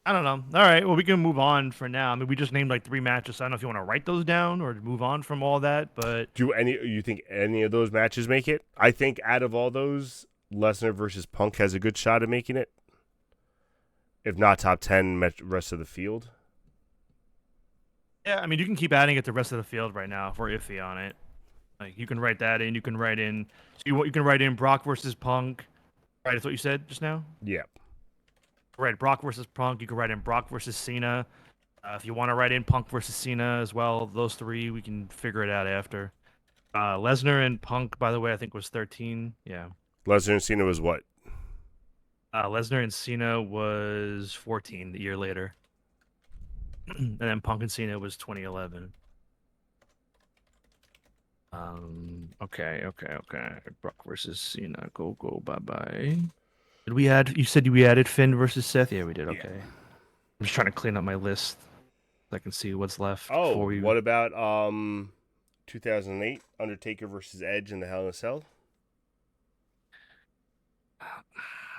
I don't know. All right, well, we can move on for now. I mean, we just named like three matches. So I don't know if you want to write those down or move on from all that, but Do any you think any of those matches make it? I think out of all those, Lesnar versus Punk has a good shot at making it. If not top 10, rest of the field. yeah, I mean, you can keep adding it to the rest of the field right now if we're iffy on it. Like you can write that in. You can write in. So you can write in Brock versus Punk. Right, that's what you said just now. Yeah. Right, Brock versus Punk. You can write in Brock versus Cena. If you want to write in Punk versus Cena as well, those three we can figure it out after. Lesnar and Punk, by the way, I think was 13. Yeah. Lesnar and Cena was what? Lesnar and Cena was 14 the year later, and then Punk and Cena was 2011. Okay. Brock versus Cena. Go, bye bye. Did we add? You said we added Finn versus Seth. Yeah, we did. Okay. Yeah. I'm just trying to clean up my list so I can see what's left. Oh, Before we... what about 2008 Undertaker versus Edge in the Hell in a Cell?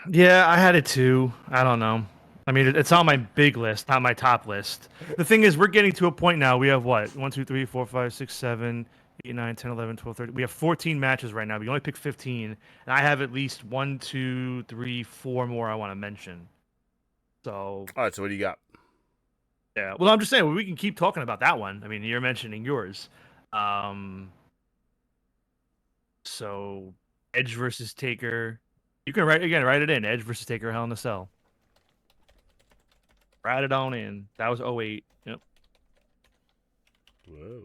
Yeah, I had it too. I don't know. I mean, it's on my big list, not my top list. The thing is, we're getting to a point now. We have what? 1, 2, 3, 4, 5, 6, 7, 8, 9, 10, 11, 12, 13. We have 14 matches right now. We only picked 15. And I have at least 1, 2, 3, 4 more I want to mention. So, All right, so what do you got? yeah. Well, I'm just saying, we can keep talking about that one. I mean, you're mentioning yours. So, Edge versus Taker. You can write it in. Edge versus Taker, Hell in a Cell. Write it on in. That was 08. Yep. Whoa.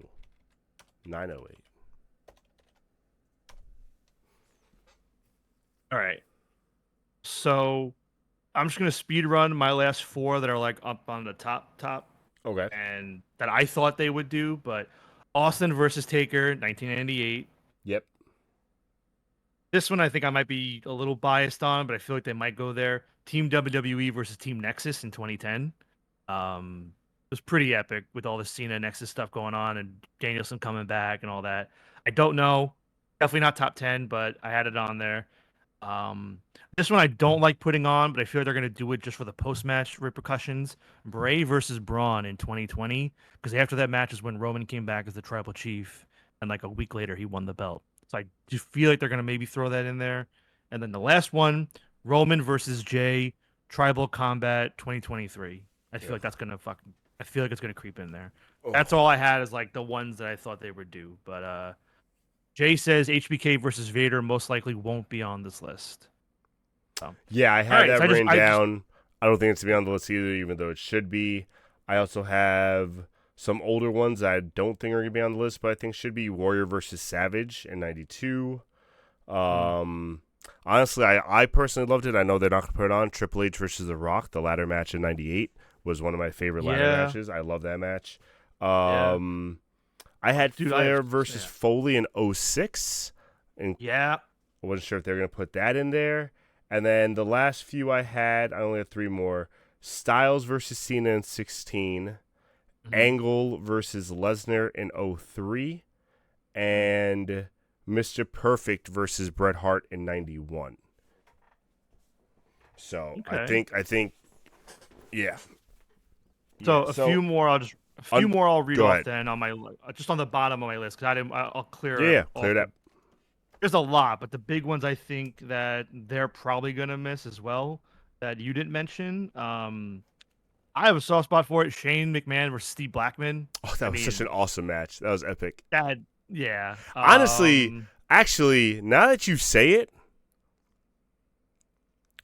908. All right. So I'm just gonna speed run my last four that are like up on the top, Okay. and that I thought they would do. But Austin versus Taker, 1998. Yep. This one I think I might be a little biased on, but I feel like they might go there. Team WWE versus Team Nexus in 2010. It was pretty epic with all the Cena Nexus stuff going on and Danielson coming back and all that. I don't know. Definitely not top 10, but I had it on there. This one I don't like putting on, but I feel like they're going to do it just for the post-match repercussions. Bray versus Braun in 2020, because after that match is when Roman came back as the tribal chief, and like a week later he won the belt. So I just feel like they're going to maybe throw that in there. And then the last one, Roman versus Jay, Tribal Combat 2023. I feel like that's going to fucking... I feel like it's going to creep in there. Oh. That's all I had is like the ones that I thought they would do. But Jay says HBK versus Vader most likely won't be on this list. So. Yeah, I had Right, that so written down. I don't think it's to be on the list either, even though it should be. I also have some older ones that I don't think are going to be on the list, but I think should be Warrior versus Savage in 92. Honestly, I personally loved it. I know they're not going to put it on. Triple H versus The Rock, the ladder match in 98, was one of my favorite ladder matches. I love that match. I had Flair versus Foley in 06. And I wasn't sure if they were going to put that in there. And then the last few I only had three more. Styles versus Cena in 16. Angle versus Lesnar in 03. And Mr. Perfect versus Bret Hart in 91. So I think, yeah. So a few more I'll read off then on my just on the bottom of my list because I'll clear. Yeah, clear it up. There's a lot, but the big ones I think that they're probably gonna miss as well that you didn't mention. I I have a soft spot for it. Shane McMahon versus Steve Blackman. Oh, that I was such mean, an awesome match. That was epic. that yeah. Honestly, actually, now that you say it,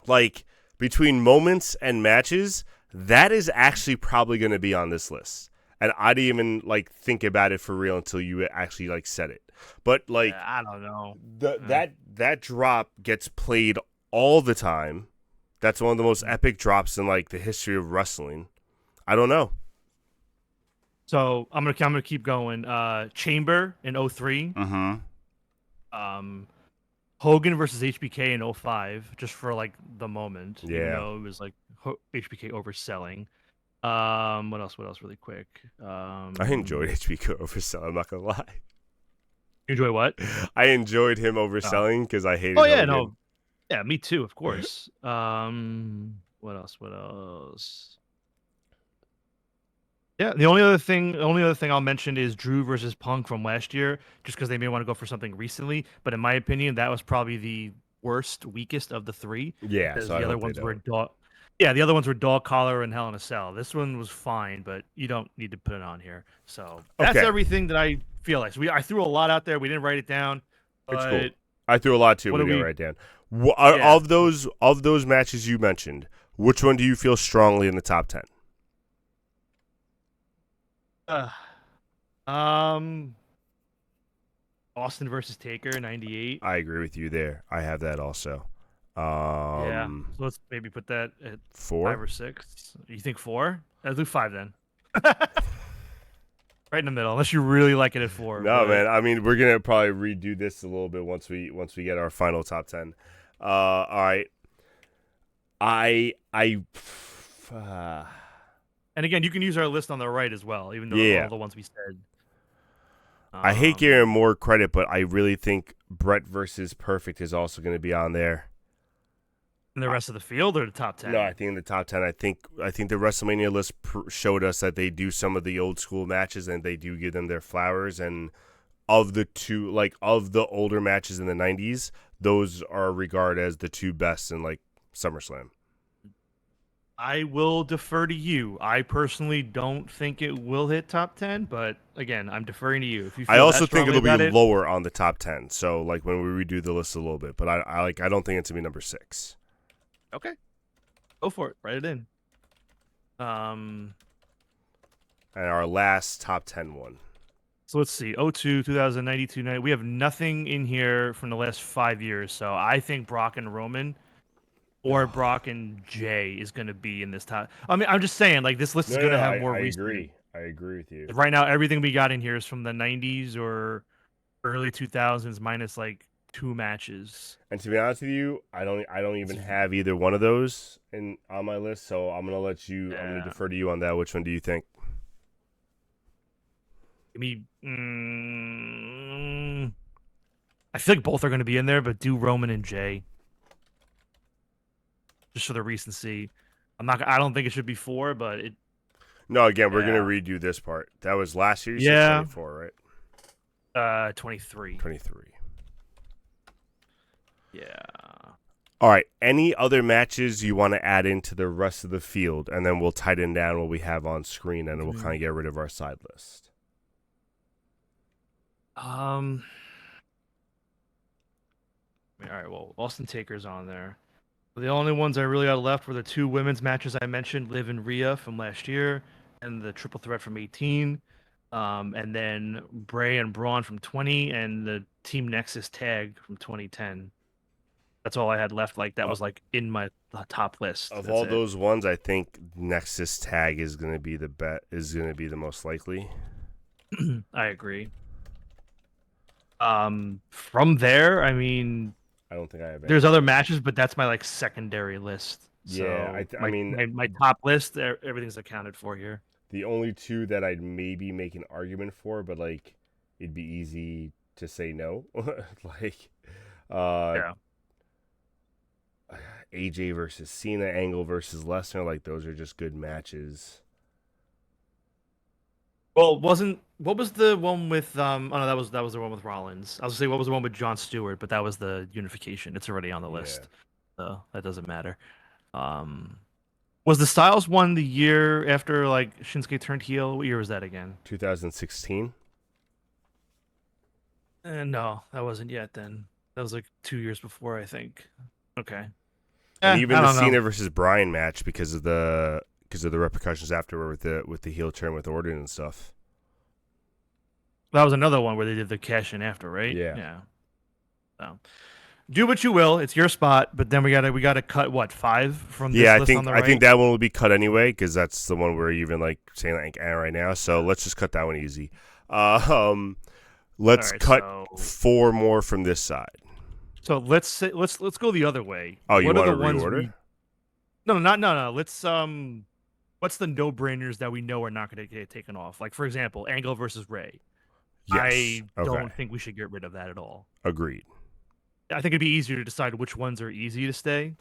like between moments and matches, that is actually probably going to be on this list. And I didn't even like think about it for real until you actually like said it. But like I don't know. that drop gets played all the time. That's one of the most epic drops in like the history of wrestling. I don't know. So I'm gonna keep going. Chamber in 03. Mm-hmm. Hogan versus HBK in 05, just for like the moment, even Yeah. though it was like HBK overselling. What else? What else? Really quick. I enjoyed HBK overselling. I'm not gonna lie. You enjoy what? I enjoyed him overselling because I hated. Oh yeah, Hogan. no, yeah, me too, of course. What else? What else? Yeah, the only other thing I'll mention is Drew versus Punk from last year, just because they may want to go for something recently. But in my opinion, that was probably the worst, weakest of the three. Yeah, Because so I the other hope they ones were don't. the other ones were Dog Collar and Hell in a Cell. This one was fine, but you don't need to put it on here. So that's Okay. everything that I feel like. So I threw a lot out there. We didn't write it down, It's but cool. I threw a lot too. what We do didn't we? write down. Yeah. Of those matches you mentioned, which one do you feel strongly in the top 10? Uh, um, Austin versus Taker, 98. I agree with you there. I have that also. Yeah. So let's maybe put that at 5 4. or 6. You think 4? Let's do 5 then. Right in the middle, unless you really like it at 4. No, but... man. I mean, we're gonna probably redo this a little bit once we get our final top 10. All right. I. And again, you can use our list on the right as well, even though Yeah. all the ones we said. I hate giving him more credit, but I really think Brett versus Perfect is also going to be on there. In the rest of the field or the top 10? No, I think in the top 10. I think the WrestleMania list showed us that they do some of the old school matches and they do give them their flowers. And of the two, like of the older matches in the 90s, those are regarded as the two best in like SummerSlam. I will defer to you. I personally don't think it will hit top 10, but again, I'm deferring to you. If you feel I also that think strongly it'll be about lower on the top 10. So like when we redo the list a little bit, but I don't think it's gonna be number 6. Okay. Go for it. Write it in. And our last top 10 one. So let's see. 02, 2092, we have nothing in here from the last 5 years. So I think Brock and Roman or Brock and Jay is going to be in this top. I mean, I'm just saying, like, this list is going to have more recent. I agree with you. Right now, everything we got in here is from the 90s or early 2000s, minus like 2 matches. And to be honest with you, I don't even have either one of those on my list. So I'm gonna let you. Yeah. I'm gonna defer to you on that. Which one do you think? I mean, I feel like both are going to be in there, but do Roman and Jay. Just for the recency. I don't think it should be 4, but it. No, again, we're gonna redo this part. That was last year's 24, right? 23. 23. Yeah. All right. Any other matches you want to add into the rest of the field, and then we'll tighten down what we have on screen, and then we'll kind of get rid of our side list. All right. Well, Austin Taker's on there. The only ones I really got left were the 2 women's matches I mentioned, Liv and Rhea from last year, and the triple threat from 18, and then Bray and Braun from 20, and the Team Nexus tag from 2010. That's all I had left. Like that was like in my top list. Of all those ones, I think Nexus tag is going to be the most likely. I agree. From there, I mean. I don't think I have. There's other matches, but that's my like secondary list. Yeah, so I mean, my top list, everything's accounted for here. The only 2 that I'd maybe make an argument for, but like it'd be easy to say no, like, AJ versus Cena, Angle versus Lesnar, like those are just good matches. Well, what was the one with oh no, that was the one with Rollins. I was gonna say what was the one with Jon Stewart, but that was the unification. It's already on the list. So that doesn't matter. Was the Styles one the year after like Shinsuke turned heel? What year was that again? 2016. No, that wasn't yet then. That was like 2 years before, I think. Okay. And even I the don't know. Cena versus Bryan match because of the repercussions afterward with the heel turn with Orton and stuff. That was another one where they did the cash in after, right? Yeah. Yeah. So do what you will. It's your spot, but then we gotta cut what 5 from Yeah, this I list think on the I think right. that one will be cut anyway because that's the one we're even like saying like right now. So let's just cut that one easy. Um, All let's right. cut So 4 more from this side. let's go the other way. Oh, you What are want the to ones reorder? we? No, no. Let's. What's the no brainers that we know are not going to get taken off? Like for example, Angle versus Ray. Yes. I Okay. don't think we should get rid of that at all. Agreed. I think it'd be easier to decide which ones are easy to stay.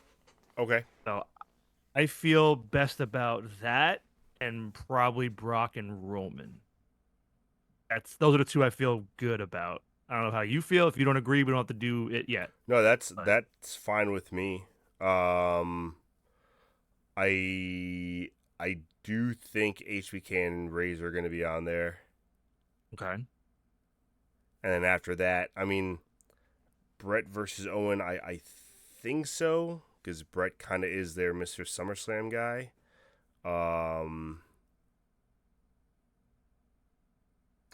Okay. So I feel best about that and probably Brock and Roman. Those are the two I feel good about. I don't know how you feel. If you don't agree, we don't have to do it yet. No, But that's fine with me. I I do think HBK and Razor are going to be on there, okay. and then after that, I mean, Brett versus Owen. I think so because Brett kind of is their Mr. SummerSlam guy. Um,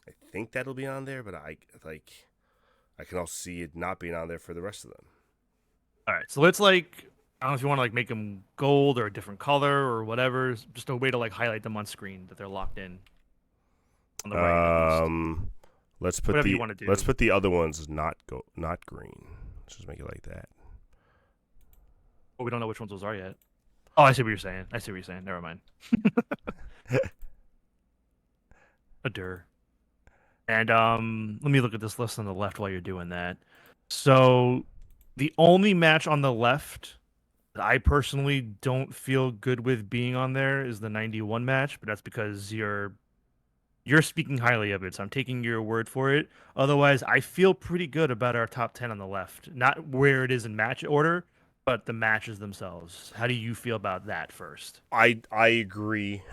I think that'll be on there, but I can also see it not being on there for the rest of them. All right. So let's like I don't know if you want to like make them gold or a different color or whatever. Just a way to like highlight them on screen that they're locked in on the right at least. Let's put Whatever you want to do. the other ones not green. Let's just make it like that. But we don't know which ones those are yet. Oh, I see what you're saying. Never mind. Adur. And let me look at this list on the left while you're doing that. So the only match on the left that I personally don't feel good with being on there is the 91 match, but that's because you're speaking highly of it, so I'm taking your word for it. Otherwise, I feel pretty good about our top 10 on the left. Not where it is in match order, but the matches themselves. How do you feel about that first? I agree.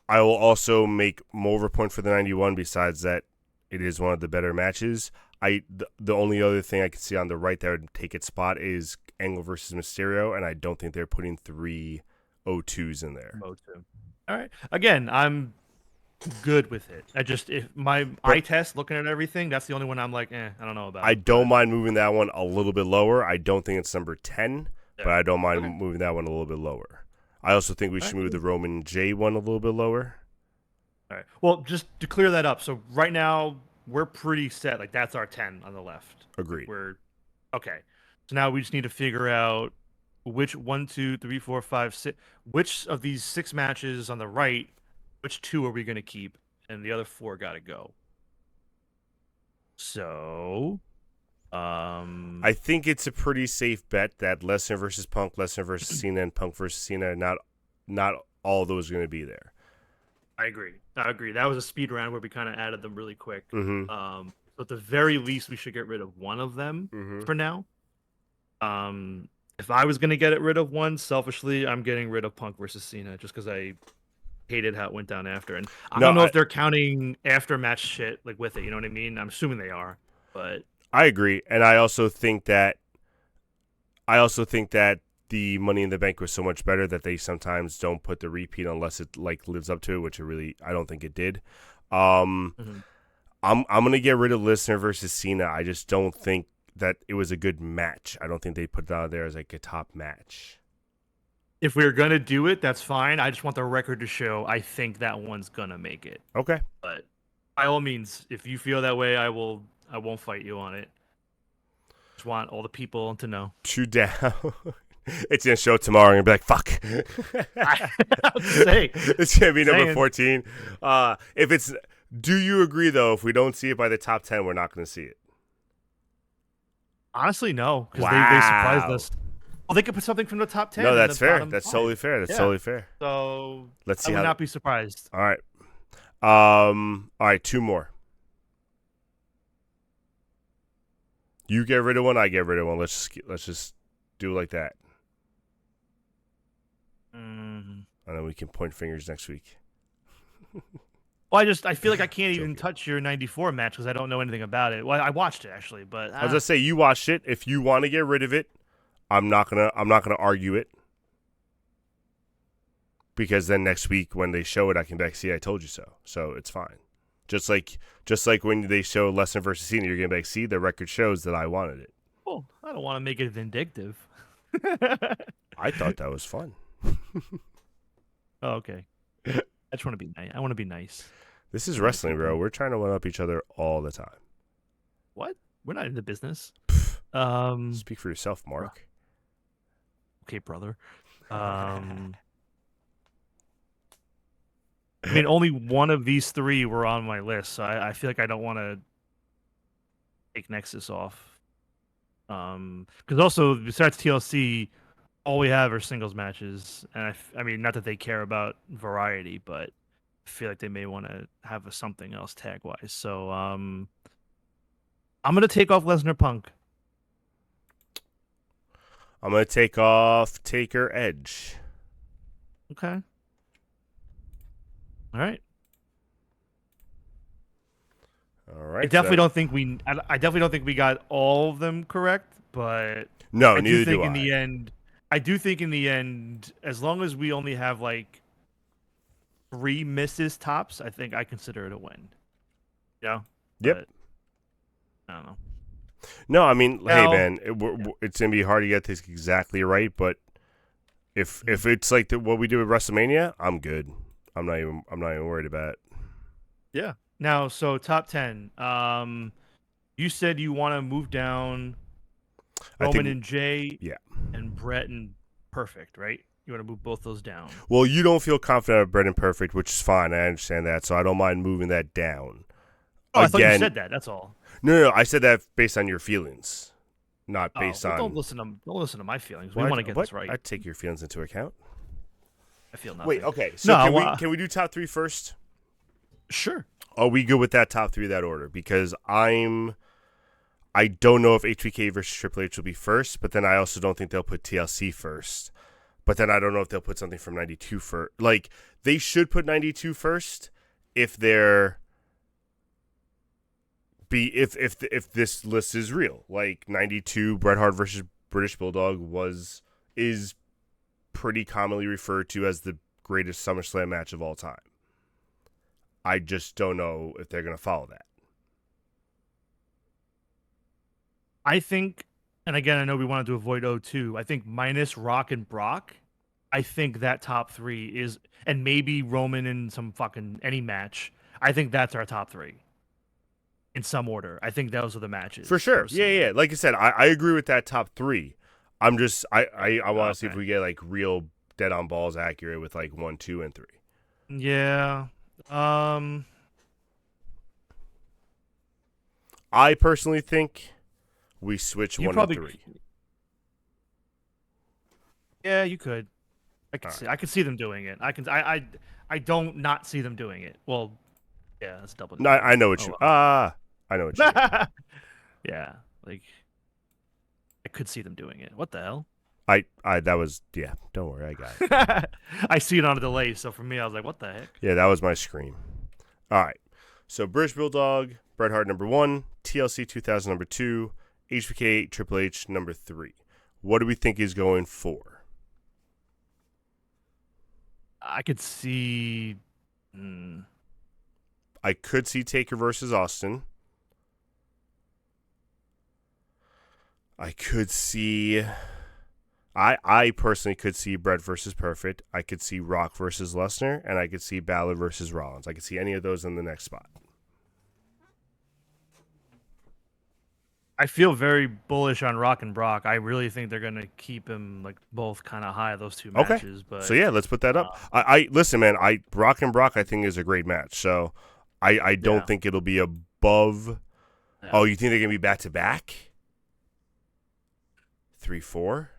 I will also make more of a point for the 91. Besides that, it is one of the better matches. The only other thing I can see on the right that would take its spot is Angle versus Mysterio, and I don't think they're putting 3 O2s in there. O2. All right. Again, I'm good with it. If my eye But test looking at everything, that's the only one I'm like, I don't know about. I don't mind moving that one a little bit lower. I don't think it's number 10, but I don't mind moving that one a little bit lower. I also think we should move the Roman J one a little bit lower. All right. Well, just to clear that up, so right now we're pretty set. Like that's our 10 on the left. Agreed. We're okay. So now we just need to figure out which 1, 2, 3, 4, 5, 6. Which of these 6 matches on the right, which 2 are we going to keep, and the other 4 got to go. So, I think it's a pretty safe bet that Lesnar versus Punk, Lesnar versus Cena, and Punk versus Cena, not all of those are going to be there. I agree. That was a speed round where we kind of added them really quick. Mm-hmm. So at the very least, we should get rid of one of them for now. If I was going to get rid of one, selfishly, I'm getting rid of Punk versus Cena just because I hated how it went down after. And I don't know if they're counting after match shit like with it. You know what I mean? I'm assuming they are, but I agree, and I also think that the Money in the Bank was so much better that they sometimes don't put the repeat unless it like lives up to it, which I don't think it did. I'm gonna get rid of Lesnar versus Cena. I just don't think that it was a good match. I don't think they put it out there as like a top match. If we're gonna do it, that's fine. I just want the record to show I think that one's gonna make it. Okay. But by all means, if you feel that way, I won't fight you on it. Just want all the people to know. Shoot down. It's gonna show tomorrow and be like, fuck. It's gonna be number 14. If it's do you agree though, if we don't see it by the top 10, we're not gonna see it? Honestly, no, because they surprised us. Well, they could put something from the top 10. No, that's fair. That's totally fair. Totally fair. So let's see. I would not be surprised. All right. All right, 2 more. You get rid of one, I get rid of one. Let's just do it like that. and then we can point fingers next week. Well, I feel like I can't even touch your 94 match because I don't know anything about it. Well, I watched it actually, but I was gonna say you watched it. If you want to get rid of it, I'm not gonna argue it. Because then next week when they show it, I can be like, see, I told you so. So it's fine. Just like when they show Lesnar versus Cena, you're gonna be like, see, the record shows that I wanted it. Well, I don't want to make it vindictive. I thought that was fun. Oh, okay. I just want to be nice. I want to be nice. This is wrestling, bro. We're trying to one up each other all the time. What? We're not in the business. Speak for yourself, Mark. Okay, brother. I mean, only one of these three were on my list, so I feel like I don't want to take Nexus off. Because also, besides TLC, all we have are singles matches, and I mean, not that they care about variety, but I feel like they may want to have something else tag-wise. So, I'm gonna take off Lesnar Punk. I'm gonna take off Taker Edge. Okay. All right. All right. I definitely don't think we got all of them correct, but no, I neither do I. In the end, I do think in the end, as long as we only have like 3 misses tops, I think I consider it a win. Yeah. Yep. I don't know. No, I mean, hey man, it's gonna be hard to get this exactly right, but if it's like what we do at WrestleMania, I'm good. I'm not even worried about it. Yeah. Now, so top 10. You said you want to move down Roman and Jay, and Brett and Perfect, right? You want to move both those down. Well, you don't feel confident of Brett and Perfect, which is fine. I understand that, so I don't mind moving that down. Oh, I thought you said that. That's all. No, I said that based on your feelings, not based on. Don't listen to my feelings. We want to get this right. I take your feelings into account. I feel nothing. Wait, okay. So can we do top 3 first? Sure. Are we good with that top 3, that order? Because I don't know if HBK versus Triple H will be first, but then I also don't think they'll put TLC first. But then I don't know if they'll put something from 92 first. Like, they should put 92 first if they're if this list is real. Like 92 Bret Hart versus British Bulldog is pretty commonly referred to as the greatest SummerSlam match of all time. I just don't know if they're going to follow that. I think, and again, I know we wanted to avoid 02. I think minus Rock and Brock, I think that top 3 is, and maybe Roman in some fucking any match. I think that's our top 3 in some order. I think those are the matches. For sure. Personally. Yeah. Like I said, I agree with that top 3. I'm just, I want to see if we get like real dead on balls accurate with like 1, 2, and 3. Yeah. I personally think we switch 1 and 3. Yeah, you could. I could see them doing it. I don't not see them doing it. Well, yeah, that's double. No, I know what you. I know what you mean. Yeah, like I could see them doing it. What the hell? That was, yeah, don't worry, I got it. I see it on a delay, so for me, I was like, what the heck? Yeah, that was my scream. All right. So British Bulldog, Bret Hart number 1, TLC 2000 number 2, HBK Triple H number 3. What do we think is going 4? I could see. I could see Taker versus Austin. I could see. I personally could see Bret versus Perfect. I could see Rock versus Lesnar, and I could see Balor versus Rollins. I could see any of those in the next spot. I feel very bullish on Rock and Brock. I really think they're gonna keep him like both kind of high, those two matches. Okay. But so yeah, let's put that up. I listen, man. Rock and Brock I think is a great match. So I don't think it'll be above. Yeah. Oh, you think they're gonna be back to back? 3-4.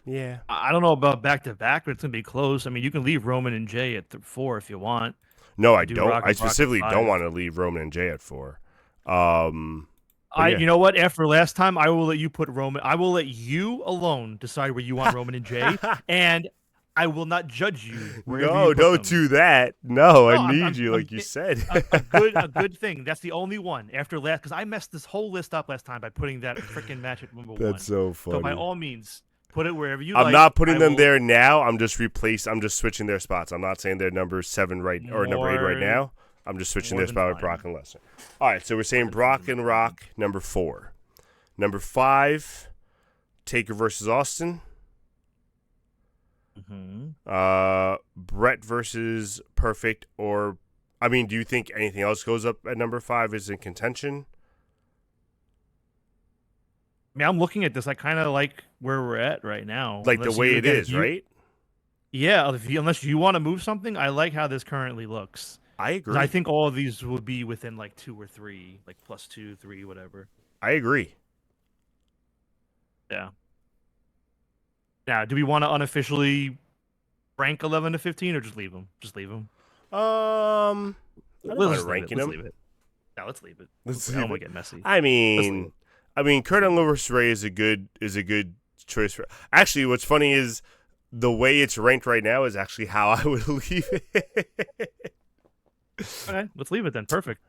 Yeah. I don't know about back to back, but it's gonna be close. I mean, you can leave Roman and Jay at 4 if you want. No, I don't. I specifically don't want to leave Roman and Jay at 4. You know what? After last time, I will let you put Roman. I will let you alone decide where you want Roman and Jay, and I will not judge you. No, don't do that. No, I need you, like you said. a good thing. That's the only one after last, because I messed this whole list up last time by putting that freaking match at number 1. That's so funny. So by all means, put it wherever you like. like. I'm not putting them there now. I'm just switching their spots. I'm not saying they're number 7 or number 8 right now. I'm just switching their spot with Brock and Lesnar. All right, so we're saying Brock and Rock, number 4. Number 5, Taker versus Austin. Brett versus Perfect, do you think anything else goes up at number 5 is in contention? I mean, I'm looking at this. I kind of like where we're at right now. Like the way it is, right? Yeah, unless you want to move something, I like how this currently looks. I agree. I think all of these would be within like 2 or 3, like +2, 3, whatever. I agree. Yeah. Now, do we want to unofficially rank 11 to 15 or just leave them? Just leave them. I don't want ranking them. Let's leave it. No, let's leave it. I don't want to get messy. I mean, Kurt Angle versus Ray is a good choice for. Actually, what's funny is the way it's ranked right now is actually how I would leave it. Okay, let's leave it then. Perfect.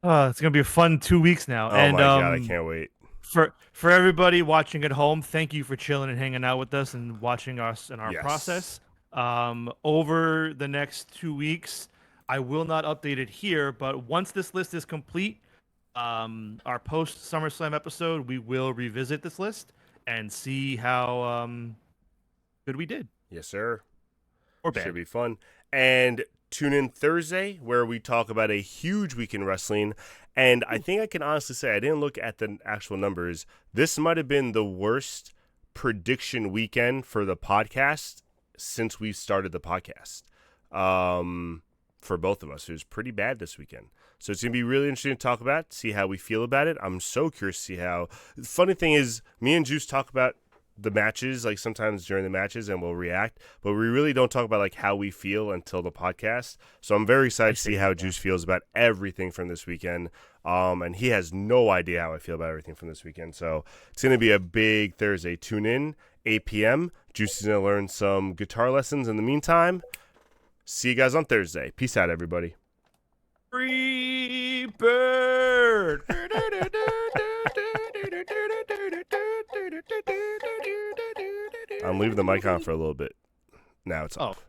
It's gonna be a fun 2 weeks now. Oh my god, I can't wait. For everybody watching at home, thank you for chilling and hanging out with us and watching us in our process. Over the next 2 weeks, I will not update it here, but once this list is complete, our post SummerSlam episode, we will revisit this list and see how good we did. Yes, sir. Or bad. Should be fun. And tune in Thursday where we talk about a huge week in wrestling. And I think I can honestly say, I didn't look at the actual numbers. This might have been the worst prediction weekend for the podcast since we started the podcast. For both of us, it was pretty bad this weekend. So it's going to be really interesting to talk about, see how we feel about it. I'm so curious to see how. The funny thing is, me and Juice talk about the matches, like sometimes during the matches, and we'll react, but we really don't talk about like how we feel until the podcast. So I'm very excited to see how Juice feels about everything from this weekend. And he has no idea how I feel about everything from this weekend. So it's going to be a big Thursday. Tune in, 8 p.m. Juice is going to learn some guitar lessons in the meantime. See you guys on Thursday. Peace out, everybody. Free bird. I'm leaving the mic on for a little bit. Now it's off.